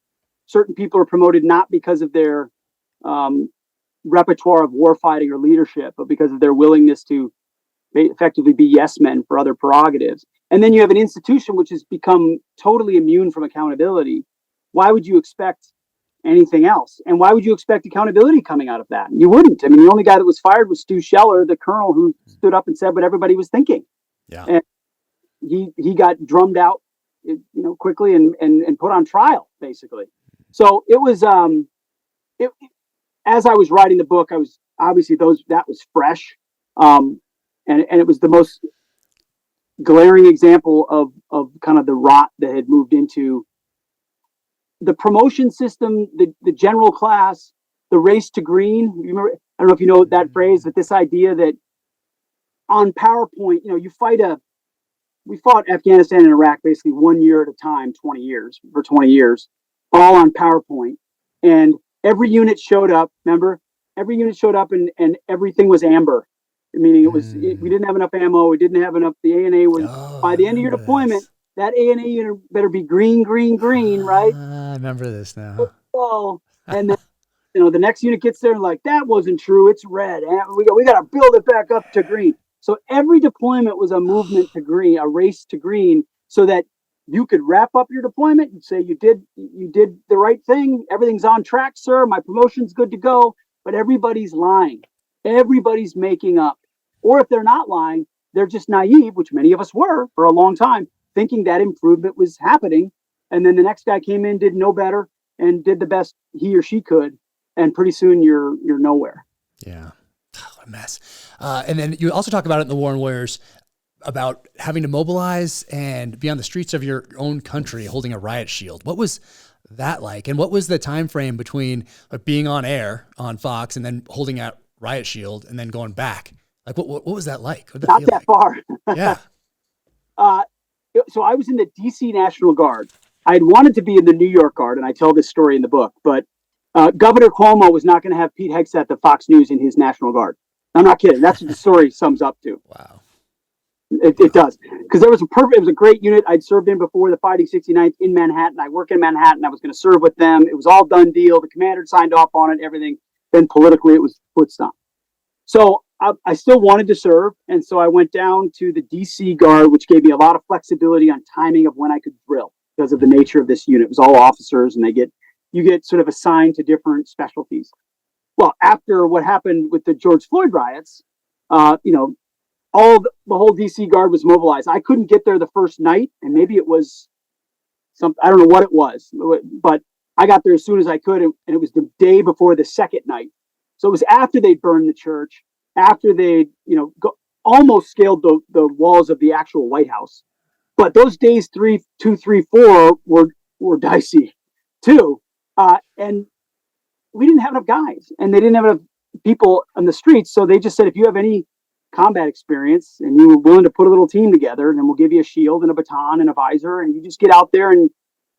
certain people are promoted not because of their repertoire of warfighting or leadership, but because of their willingness to effectively be yes men for other prerogatives. And then you have an institution which has become totally immune from accountability. Why would you expect anything else? And why would you expect accountability coming out of that? You wouldn't. I mean, the only guy that was fired was Stu Scheller, the colonel who stood up and said what everybody was thinking. Yeah. And he got drummed out, quickly and put on trial, basically. So it was, as I was writing the book, I was obviously that was fresh. And it was the most glaring example of kind of the rot that had moved into the promotion system, the general class, the race to green. You remember, I don't know if you know that phrase, but this idea that on PowerPoint, we fought Afghanistan and Iraq basically 1 year at a time, 20 years, all on PowerPoint. And every unit showed up, remember? Every unit showed up and everything was amber. Meaning we didn't have enough ammo. We didn't have enough. The ANA was by the end of your deployment. That ANA unit better be green, right? I remember this now. Oh, and then the next unit gets there and like that wasn't true. It's red. And we got to build it back up to green. So every deployment was a movement to green, a race to green, so that you could wrap up your deployment and say you did the right thing. Everything's on track, sir. My promotion's good to go. But everybody's lying. Everybody's making up. Or if they're not lying, they're just naive, which many of us were for a long time, thinking that improvement was happening. And then the next guy came in, did no better, and did the best he or she could. And pretty soon you're nowhere. Yeah. Oh, what a mess. And then you also talk about it in the War on Warriors about having to mobilize and be on the streets of your own country holding a riot shield. What was that like? And what was the time frame between being on air on Fox and then holding out riot shield and then going back? Like what was that like? Not that far. Yeah. So I was in the DC National Guard. I had wanted to be in the New York Guard, and I tell this story in the book, but Governor Cuomo was not going to have Pete Hegseth of Fox News in his National Guard. I'm not kidding. That's what the story sums up to. Wow. It does. Because it was a great unit. I'd served in before, the Fighting 69th in Manhattan. I work in Manhattan. I was going to serve with them. It was all done deal. The commander signed off on it, everything. Then politically it was foot stomp. So I still wanted to serve. And so I went down to the DC Guard, which gave me a lot of flexibility on timing of when I could drill because of the nature of this unit. It was all officers and you get sort of assigned to different specialties. Well, after what happened with the George Floyd riots, the whole DC Guard was mobilized. I couldn't get there the first night, and maybe it was I don't know what it was, but I got there as soon as I could, and it was the day before the second night. So it was after they'd burned the church, after they, almost scaled the walls of the actual White House. But those days 3, 2, 3, 4 were dicey too, and we didn't have enough guys, and they didn't have enough people on the streets. So they just said, if you have any combat experience and you were willing to put a little team together, then we'll give you a shield and a baton and a visor, and you just get out there and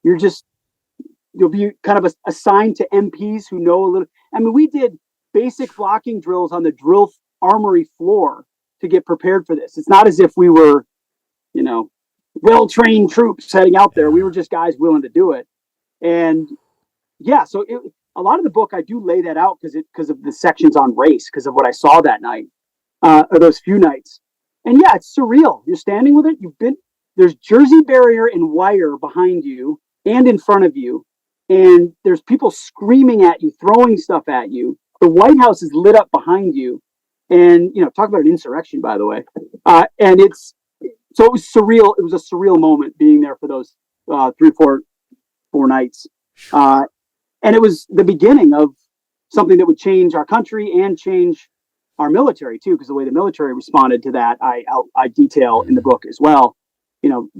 you'll be kind of assigned to MPs who know a little. I mean, we did basic blocking drills on the drill armory floor to get prepared for this. It's not as if we were, well-trained troops heading out there. We were just guys willing to do it. And yeah, so a lot of the book, I do lay that out because of the sections on race, because of what I saw that night, or those few nights. And yeah, it's surreal. You're standing with it. There's Jersey barrier and wire behind you and in front of you. And there's people screaming at you, throwing stuff at you. The White House is lit up behind you. And, talk about an insurrection, by the way. And it was surreal. It was a surreal moment being there for those 4 nights. And it was the beginning of something that would change our country and change our military too, because the way the military responded to that, I detail in the book as well.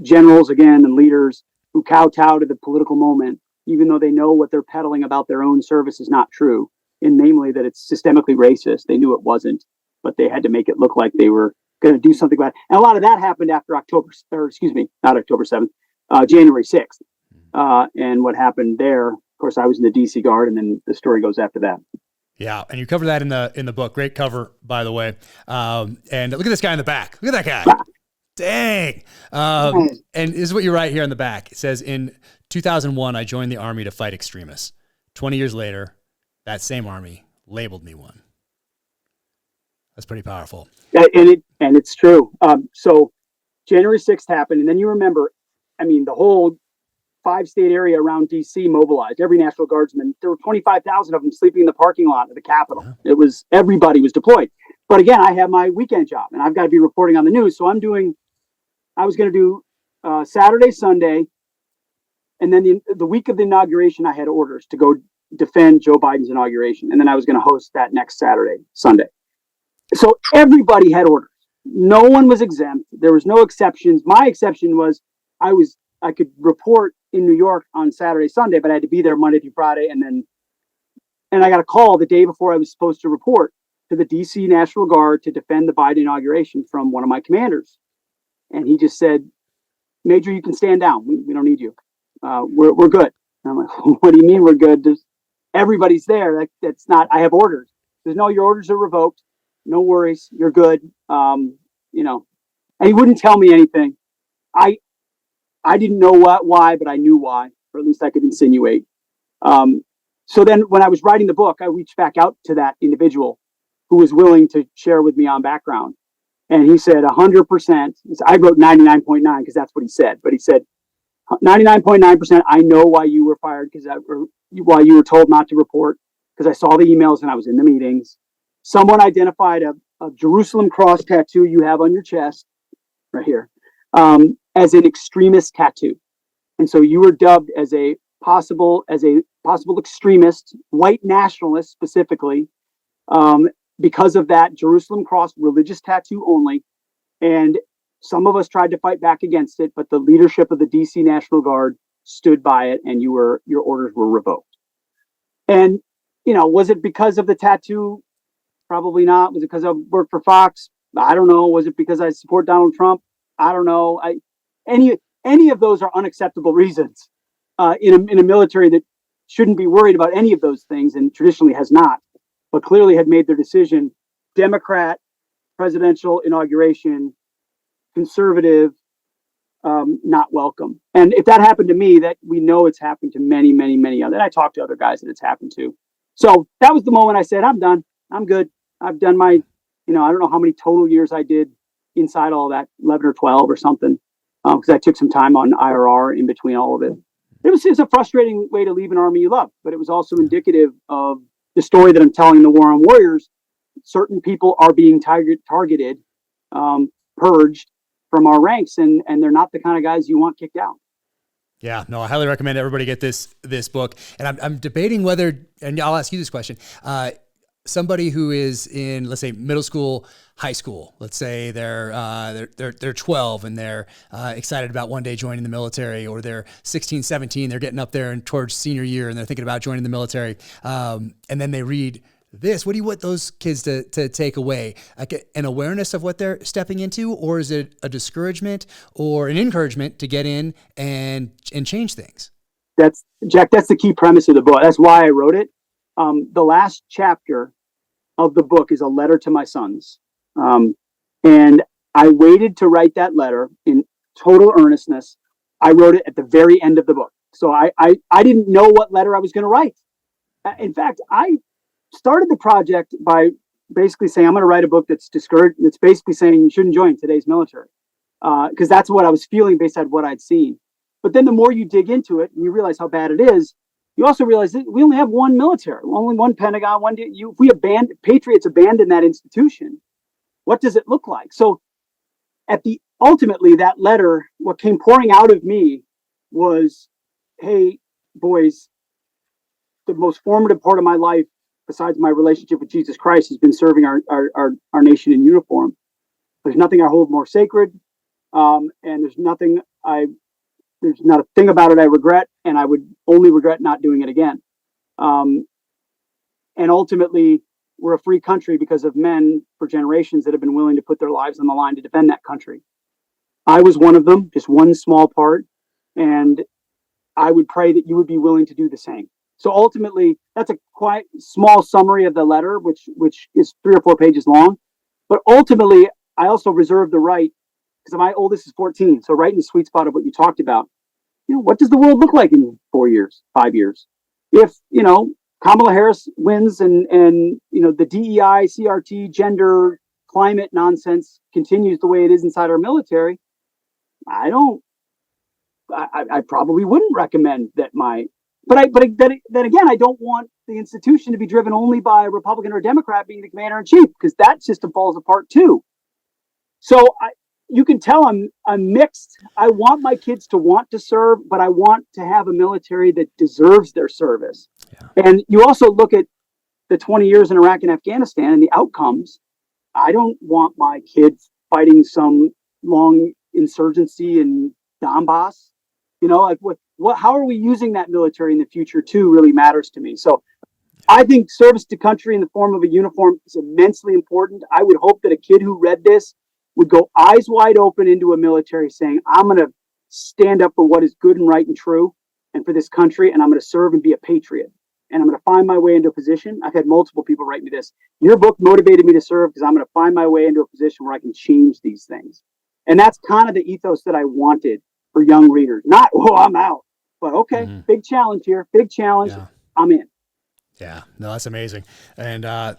Generals again and leaders who kowtow to the political moment, even though they know what they're peddling about their own service is not true, and namely that it's systemically racist. They knew it wasn't, but they had to make it look like they were going to do something about it. And a lot of that happened after not October 7th, January 6th. And what happened there, of course, I was in the DC Guard, and then the story goes after that. Yeah, and you cover that in the book. Great cover, by the way. And look at this guy in the back. Look at that guy. Dang. And this is what you write here in the back. It says, in 2001, I joined the Army to fight extremists. 20 years later, that same Army labeled me one. That's pretty powerful. And it's true. So January 6th happened, and then you remember, the whole 5-state area around DC mobilized. Every National Guardsman. There were 25,000 of them sleeping in the parking lot of the Capitol. Yeah. Everybody was deployed. But again, I have my weekend job, and I've got to be reporting on the news. So I was going to do Saturday, Sunday, and then the week of the inauguration, I had orders to go defend Joe Biden's inauguration, and then I was going to host that next Saturday, Sunday. So everybody had orders. No one was exempt. There was no exceptions. My exception was I could report in New York on Saturday, Sunday, but I had to be there Monday through Friday. And I got a call the day before I was supposed to report to the DC National Guard to defend the Biden inauguration from one of my commanders. And he just said, "Major, you can stand down. We don't need you. We're good." And I'm like, "What do you mean we're good? Everybody's there. That's not, I have orders." There's no, your orders are revoked. No worries. You're good. And he wouldn't tell me anything. I didn't know why, but I knew why, or at least I could insinuate. So then when I was writing the book, I reached back out to that individual who was willing to share with me on background. And he said 100%. I wrote 99.9 because that's what he said. But he said 99.9%. I know why you were fired, why you were told not to report, because I saw the emails and I was in the meetings. Someone identified a Jerusalem cross tattoo you have on your chest right here as an extremist tattoo. And so you were dubbed as a possible extremist, white nationalist specifically, because of that Jerusalem cross religious tattoo only. And some of us tried to fight back against it, but the leadership of the DC National Guard stood by it, and your orders were revoked. And, was it because of the tattoo? Probably not. Was it because I worked for Fox? I don't know. Was it because I support Donald Trump? I don't know. Any of those are unacceptable reasons in a military that shouldn't be worried about any of those things, and traditionally has not, but clearly had made their decision. Democrat presidential inauguration, conservative, not welcome. And if that happened to me, that we know it's happened to many, many, many other. And I talked to other guys that it's happened to. So that was the moment I said, I'm done. I'm good. I've done my, I don't know how many total years I did inside all that, 11 or 12 or something, because I took some time on IRR in between all of it. It was a frustrating way to leave an army you love, but it was also indicative of the story that I'm telling in the War on Warriors. Certain people are being targeted, purged from our ranks, and they're not the kind of guys you want kicked out. Yeah, no, I highly recommend everybody get this book. And I'm debating whether, and I'll ask you this question, somebody who is in, let's say, middle school, high school, let's say they're 12 and they're excited about one day joining the military, or they're 16, 17, they're getting up there and towards senior year and they're thinking about joining the military. And then they read this. What do you want those kids to take away? Like an awareness of what they're stepping into, or is it a discouragement or an encouragement to get in and change things? That's the key premise of the book. That's why I wrote it. The last chapter of the book is a letter to my sons. And I waited to write that letter in total earnestness. I wrote it at the very end of the book. So I didn't know what letter I was going to write. In fact, I started the project by basically saying I'm going to write a book that's discouraged. It's basically saying you shouldn't join today's military, because that's what I was feeling based on what I'd seen. But then the more you dig into it and you realize how bad it is, you also realize that we only have one military, only one Pentagon, one. If we abandon Patriots, abandon that institution, what does it look like? So ultimately that letter, what came pouring out of me was, hey, boys, the most formative part of my life, besides my relationship with Jesus Christ, has been serving our nation in uniform. There's nothing I hold more sacred, and there's not a thing about it I regret, and I would only regret not doing it again. And ultimately, we're a free country because of men for generations that have been willing to put their lives on the line to defend that country. I was one of them, just one small part, and I would pray that you would be willing to do the same. So ultimately, that's a quite small summary of the letter, which is 3 or 4 pages long. But ultimately, I also reserve the right, because my oldest is 14, so right in the sweet spot of what you talked about. What does the world look like in 4 years, 5 years? If, Kamala Harris wins and the DEI, CRT, gender, climate nonsense continues the way it is inside our military, I probably wouldn't recommend that then again, I don't want the institution to be driven only by a Republican or a Democrat being the commander in chief, because that system falls apart too. So you can tell I'm mixed. I want my kids to want to serve, but I want to have a military that deserves their service. Yeah. And you also look at the 20 years in Iraq and Afghanistan and the outcomes. I don't want my kids fighting some long insurgency in Donbass. How are we using that military in the future too really matters to me. So I think service to country in the form of a uniform is immensely important. I would hope that a kid who read this would go eyes wide open into a military saying, I'm going to stand up for what is good and right and true and for this country, and I'm going to serve and be a patriot. And I'm going to find my way into a position. I've had multiple people write me this. Your book motivated me to serve because I'm going to find my way into a position where I can change these things. And that's kind of the ethos that I wanted for young readers. Not, I'm out. But okay, big challenge here. Big challenge. Yeah. I'm in. Yeah, no, that's amazing. And I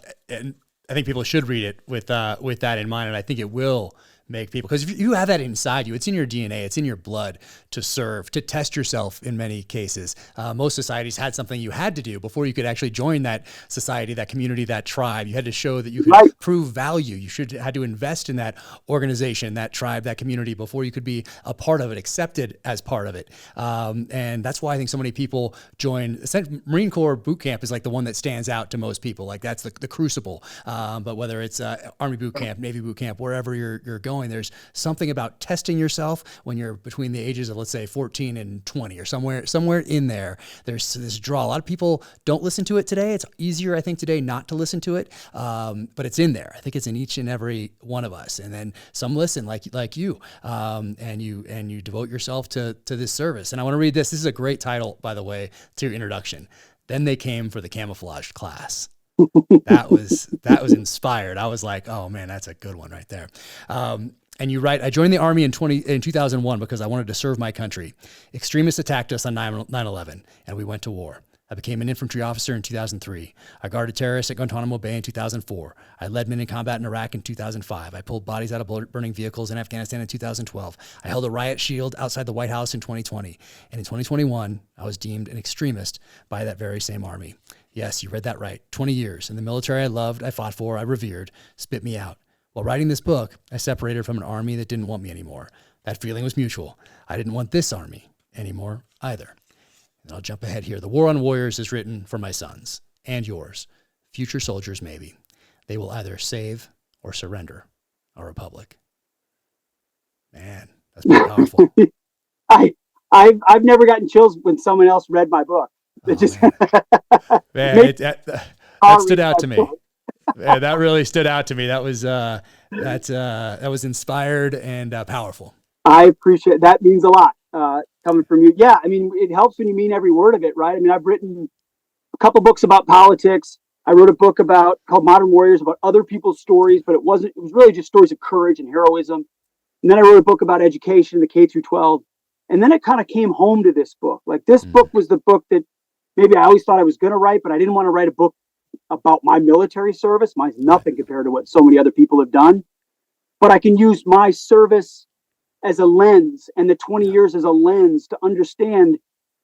think people should read it with that in mind. And I think it will make people, because if you have that inside you, it's in your DNA, it's in your blood to serve, to test yourself in many cases. Most societies had something you had to do before you could actually join that society, that community, that tribe. You had to show that you could prove value. You had to invest in that organization, that tribe, that community before you could be a part of it, accepted as part of it. And that's why I think so many people join. Marine Corps boot camp is like the one that stands out to most people. Like that's the crucible. But whether it's Army boot camp, Navy boot camp, wherever you're going, there's something about testing yourself when you're between the ages of, let's say, 14 and 20 or somewhere in there. There's this draw. A lot of people don't listen to it today. It's easier, I think, today not to listen to it, but it's in there. I think it's in each and every one of us. And then some listen, like you, and you devote yourself to this service. And I want to read this. This is a great title, by the way, to your introduction. Then they came for the camouflage class. That was inspired. I was like, oh man, that's a good one right there. And you write, I joined the Army in 2001 because I wanted to serve my country. Extremists attacked us on 9/11 and we went to war. I became an infantry officer in 2003. I guarded terrorists at Guantánamo Bay in 2004. I led men in combat in Iraq in 2005. I pulled bodies out of burning vehicles in Afghanistan in 2012. I held a riot shield outside the White House in 2020. And in 2021, I was deemed an extremist by that very same Army. Yes, you read that right. 20 years. In the military I loved, I fought for, I revered, spit me out. While writing this book, I separated from an army that didn't want me anymore. That feeling was mutual. I didn't want this army anymore either. And I'll jump ahead here. The War on Warriors is written for my sons and yours, future soldiers maybe. They will either save or surrender our republic. Man, that's pretty powerful. I've never gotten chills when someone else read my book. Oh, man, that stood out to me. Yeah, that really stood out to me. That was inspired and powerful. I appreciate that. Means a lot coming from you. Yeah, I mean, it helps when you mean every word of it, right? I mean, I've written a couple books about politics. I wrote a book called Modern Warriors about other people's stories, but it was really just stories of courage and heroism. And then I wrote a book about education, the K through 12. And then it kind of came home to this book. Like this book was the book that maybe I always thought I was going to write, but I didn't want to write a book about my military service. Mine's nothing compared to what so many other people have done. But I can use my service as a lens and the 20 years as a lens to understand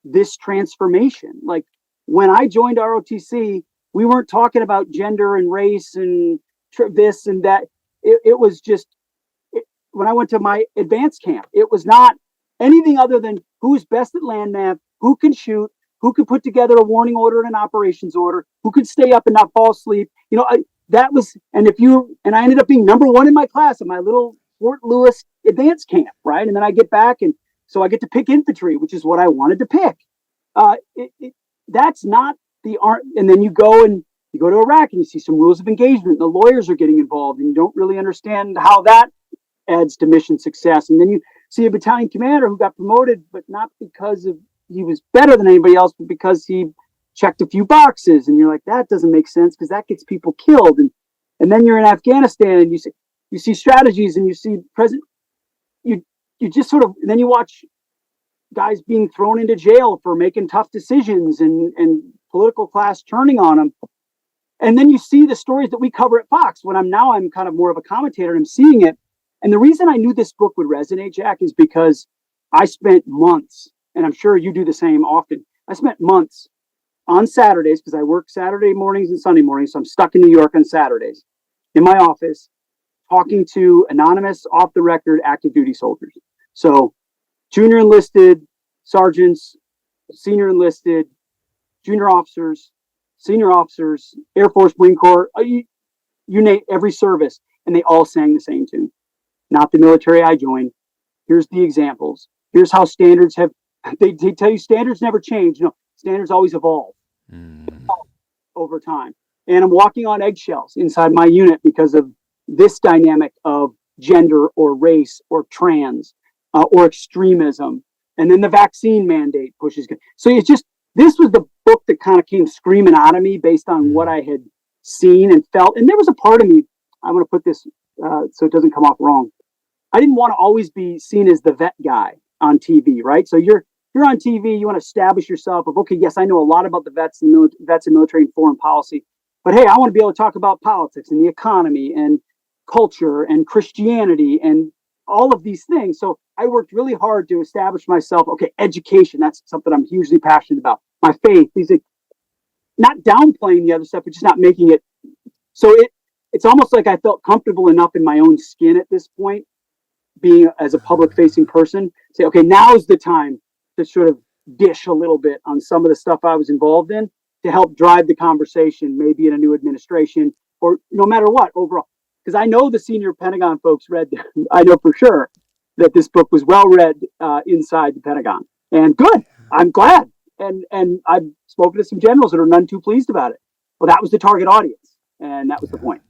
this transformation. Like when I joined ROTC, we weren't talking about gender and race and this and that. It was just, when I went to my advanced camp, it was not anything other than who's best at land nav, who can shoot, who can put together a warning order and an operations order, who could stay up and not fall asleep. That was, and I ended up being number one in my class at my little Fort Lewis advanced camp, right? And then I get back, and so I get to pick infantry, which is what I wanted to pick. That's not the art. And then you go to Iraq and you see some rules of engagement. And the lawyers are getting involved, and you don't really understand how that adds to mission success. And then you see a battalion commander who got promoted, but not because he was better than anybody else, but because he checked a few boxes. And you're like, that doesn't make sense because that gets people killed. And then you're in Afghanistan and you see strategies and you see you just sort of, and then you watch guys being thrown into jail for making tough decisions and political class turning on them. And then you see the stories that we cover at Fox. When I'm kind of more of a commentator and I'm seeing it. And the reason I knew this book would resonate, Jack, is because I spent months, and I'm sure you do the same often. I spent months on Saturdays, because I work Saturday mornings and Sunday mornings. So I'm stuck in New York on Saturdays in my office talking to anonymous, off the record, active duty soldiers. So junior enlisted, sergeants, senior enlisted, junior officers, senior officers, Air Force, Marine Corps, you name every service. And they all sang the same tune. Not the military I joined. Here's the examples. Here's how standards they tell you standards never change. No, standards always evolve over time. And I'm walking on eggshells inside my unit because of this dynamic of gender or race or trans or extremism. And then the vaccine mandate pushes. So this was the book that kind of came screaming out of me based on what I had seen and felt. And there was a part of me, I'm going to put this so it doesn't come off wrong. I didn't want to always be seen as the vet guy on TV, right? So you're on TV, you want to establish yourself of, okay, yes, I know a lot about the vets and military and foreign policy, but hey, I want to be able to talk about politics and the economy and culture and Christianity and all of these things. So I worked really hard to establish myself. Okay, education, that's something I'm hugely passionate about. My faith, these things, not downplaying the other stuff, but just not making it. So it's almost like I felt comfortable enough in my own skin at this point, being as a public facing person, say, okay, now's the time to sort of dish a little bit on some of the stuff I was involved in to help drive the conversation, maybe in a new administration or no matter what overall. Because I know the senior Pentagon folks I know for sure that this book was well read inside the Pentagon, and good. I'm glad. And I've spoken to some generals that are none too pleased about it. Well, that was the target audience, and that was the point.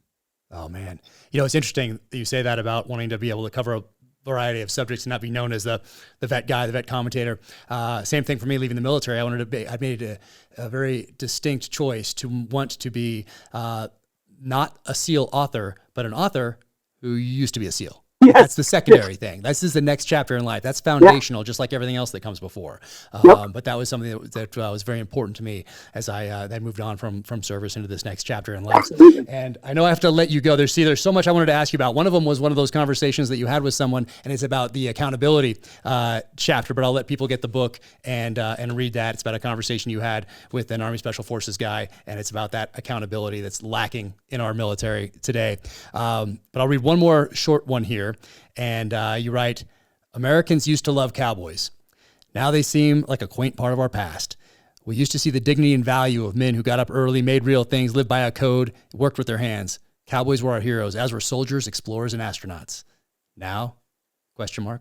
Oh man, it's interesting that you say that about wanting to be able to cover a variety of subjects and not be known as the vet guy, the vet commentator. Same thing for me leaving the military. I made a very distinct choice to want to be not a SEAL author, but an author who used to be a SEAL. Yes. That's the secondary thing. This is the next chapter in life. That's foundational, just like everything else that comes before. But that was something that was very important to me as I then moved on from service into this next chapter in life. Absolutely. And I know I have to let you go. There's so much I wanted to ask you about. One of them was one of those conversations that you had with someone, and it's about the accountability chapter. But I'll let people get the book and read that. It's about a conversation you had with an Army Special Forces guy, and it's about that accountability that's lacking in our military today. But I'll read one more short one here. And you write, Americans used to love cowboys. Now they seem like a quaint part of our past. We used to see the dignity and value of men who got up early, made real things, lived by a code, worked with their hands. Cowboys were our heroes, as were soldiers, explorers, and astronauts. Now? ? And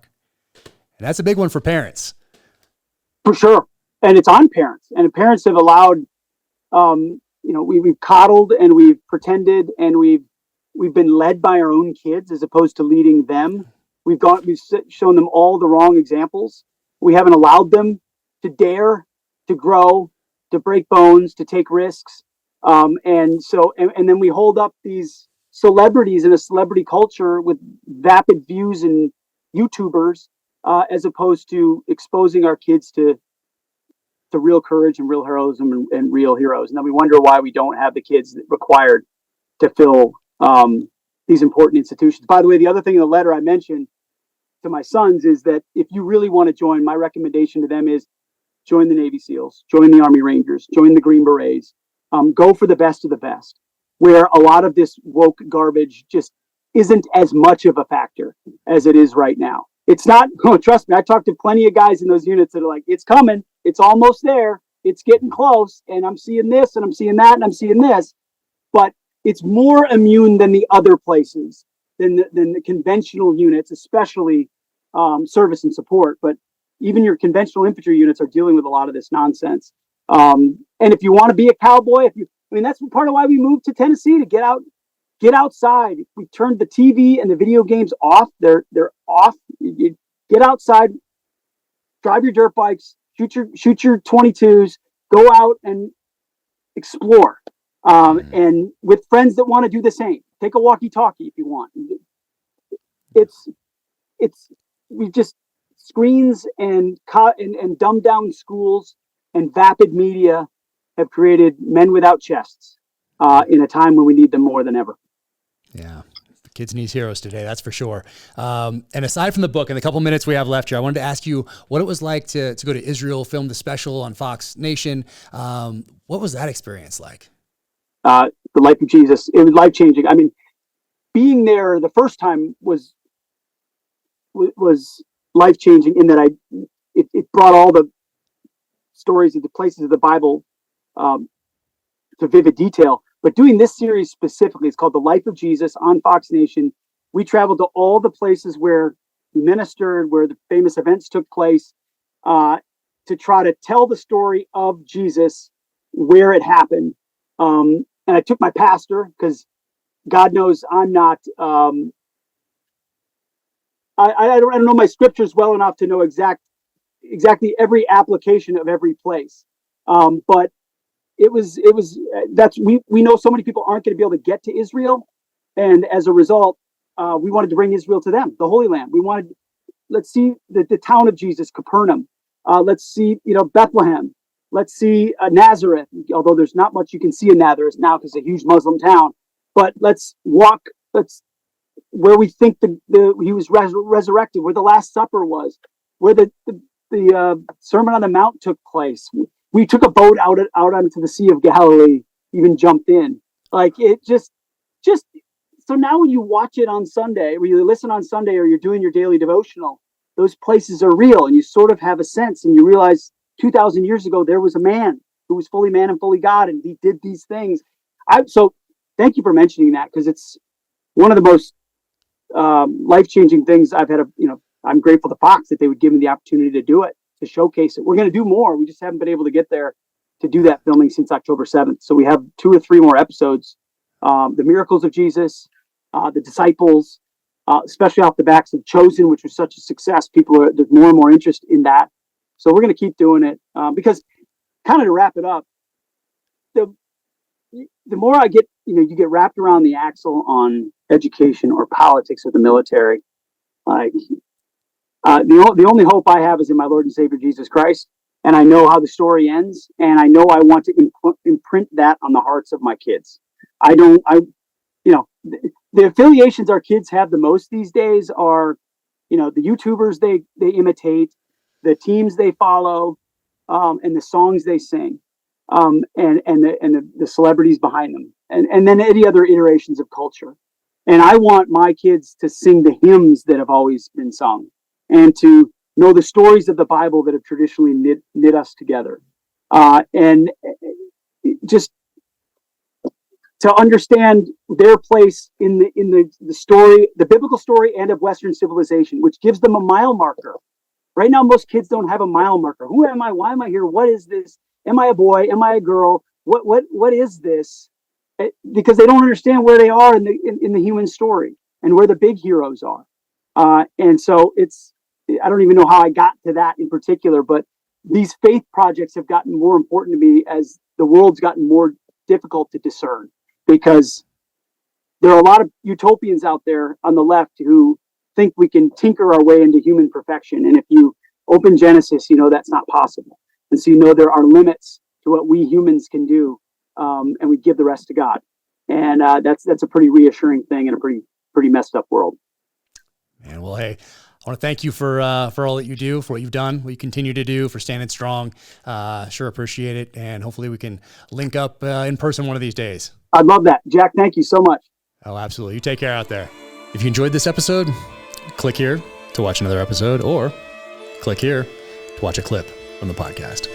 that's a big one for parents. For sure. And it's on parents. And parents have allowed, we've coddled and we've pretended and we've been led by our own kids as opposed to leading them. We've shown them all the wrong examples. We haven't allowed them to dare, to grow, to break bones, to take risks. And then we hold up these celebrities in a celebrity culture with vapid views and YouTubers, as opposed to exposing our kids to to real courage and real heroism and real heroes. And then we wonder why we don't have the kids required to fill these important institutions. By the way, the other thing in the letter I mentioned to my sons is that if you really want to join, my recommendation to them is join the Navy SEALs, join the Army Rangers, join the Green Berets, go for the best of the best, where a lot of this woke garbage just isn't as much of a factor as it is right now. It's not, oh, trust me, I talked to plenty of guys in those units that are like, it's coming, it's almost there, it's getting close, and I'm seeing this, and I'm seeing that, and I'm seeing this. But it's more immune than the other places, than the conventional units, especially service and support. But even your conventional infantry units are dealing with a lot of this nonsense. And if you want to be a cowboy, that's part of why we moved to Tennessee, to get outside. We turned the TV and the video games off. They're off. You get outside, drive your dirt bikes, shoot your 22s, go out and explore. And with friends that want to do the same, take a walkie-talkie if you want. We just screens and dumbed down schools and vapid media have created men without chests in a time when we need them more than ever. Yeah. Kids need heroes today, that's for sure. And aside from the book, in the couple minutes we have left here, I wanted to ask you what it was like to go to Israel, film the special on Fox Nation. What was that experience like? The life of Jesus, it was life-changing. Being there the first time was life-changing in that it brought all the stories of the places of the Bible to vivid detail. But doing this series specifically, it's called The Life of Jesus on Fox Nation. We traveled to all the places where he ministered, where the famous events took place, to try to tell the story of Jesus where it happened. And I took my pastor, because God knows I'm not, I don't know my scriptures well enough to know exactly every application of every place. But we know so many people aren't going to be able to get to Israel. And as a result, we wanted to bring Israel to them, the Holy Land. Let's see the town of Jesus, Capernaum. Let's see, Bethlehem. Let's see Nazareth, although there's not much you can see in Nazareth now because it's a huge Muslim town. But let's where we think he was resurrected, where the Last Supper was, where the Sermon on the Mount took place. We took a boat out onto the Sea of Galilee, even jumped in. Like it just so now when you watch it on Sunday, or you listen on Sunday, or you're doing your daily devotional, those places are real, and you sort of have a sense, and you realize 2,000 years ago there was a man who was fully man and fully God, and he did these things. So thank you for mentioning that, because it's one of the most life-changing things I've had. I'm grateful to Fox that they would give me the opportunity to do it, to showcase it. We're going to do more. We just haven't been able to get there to do that filming since October 7th. So we have 2 or 3 more episodes. The miracles of Jesus, the disciples, especially off the backs of Chosen, which was such a success. There's more and more interest in that. So we're going to keep doing it because, kind of to wrap it up, the more I get, you get wrapped around the axle on education or politics or the military. Like the only hope I have is in my Lord and Savior Jesus Christ, and I know how the story ends, and I know I want to imprint that on the hearts of my kids. The affiliations our kids have the most these days are, the YouTubers they imitate, the teams they follow, and the songs they sing, and the celebrities behind them, and then any other iterations of culture. And I want my kids to sing the hymns that have always been sung, and to know the stories of the Bible that have traditionally knit us together, and just to understand their place in the story, the biblical story, and of Western civilization, which gives them a mile marker. Right now, most kids don't have a mile marker. Who am I? Why am I here? What is this? Am I a boy? Am I a girl? What is this? Because they don't understand where they are in the human story and where the big heroes are. And so I don't even know how I got to that in particular, but these faith projects have gotten more important to me as the world's gotten more difficult to discern, because there are a lot of utopians out there on the left who think we can tinker our way into human perfection. And if you open Genesis, that's not possible. And so, there are limits to what we humans can do. And we give the rest to God. And that's a pretty reassuring thing in a pretty messed up world. And well, hey, I want to thank you for all that you do, for what you've done, what you continue to do, for standing strong. Sure appreciate it. And hopefully we can link up in person one of these days. I'd love that. Jack, thank you so much. Oh, absolutely. You take care out there. If you enjoyed this episode, click here to watch another episode, or click here to watch a clip from the podcast.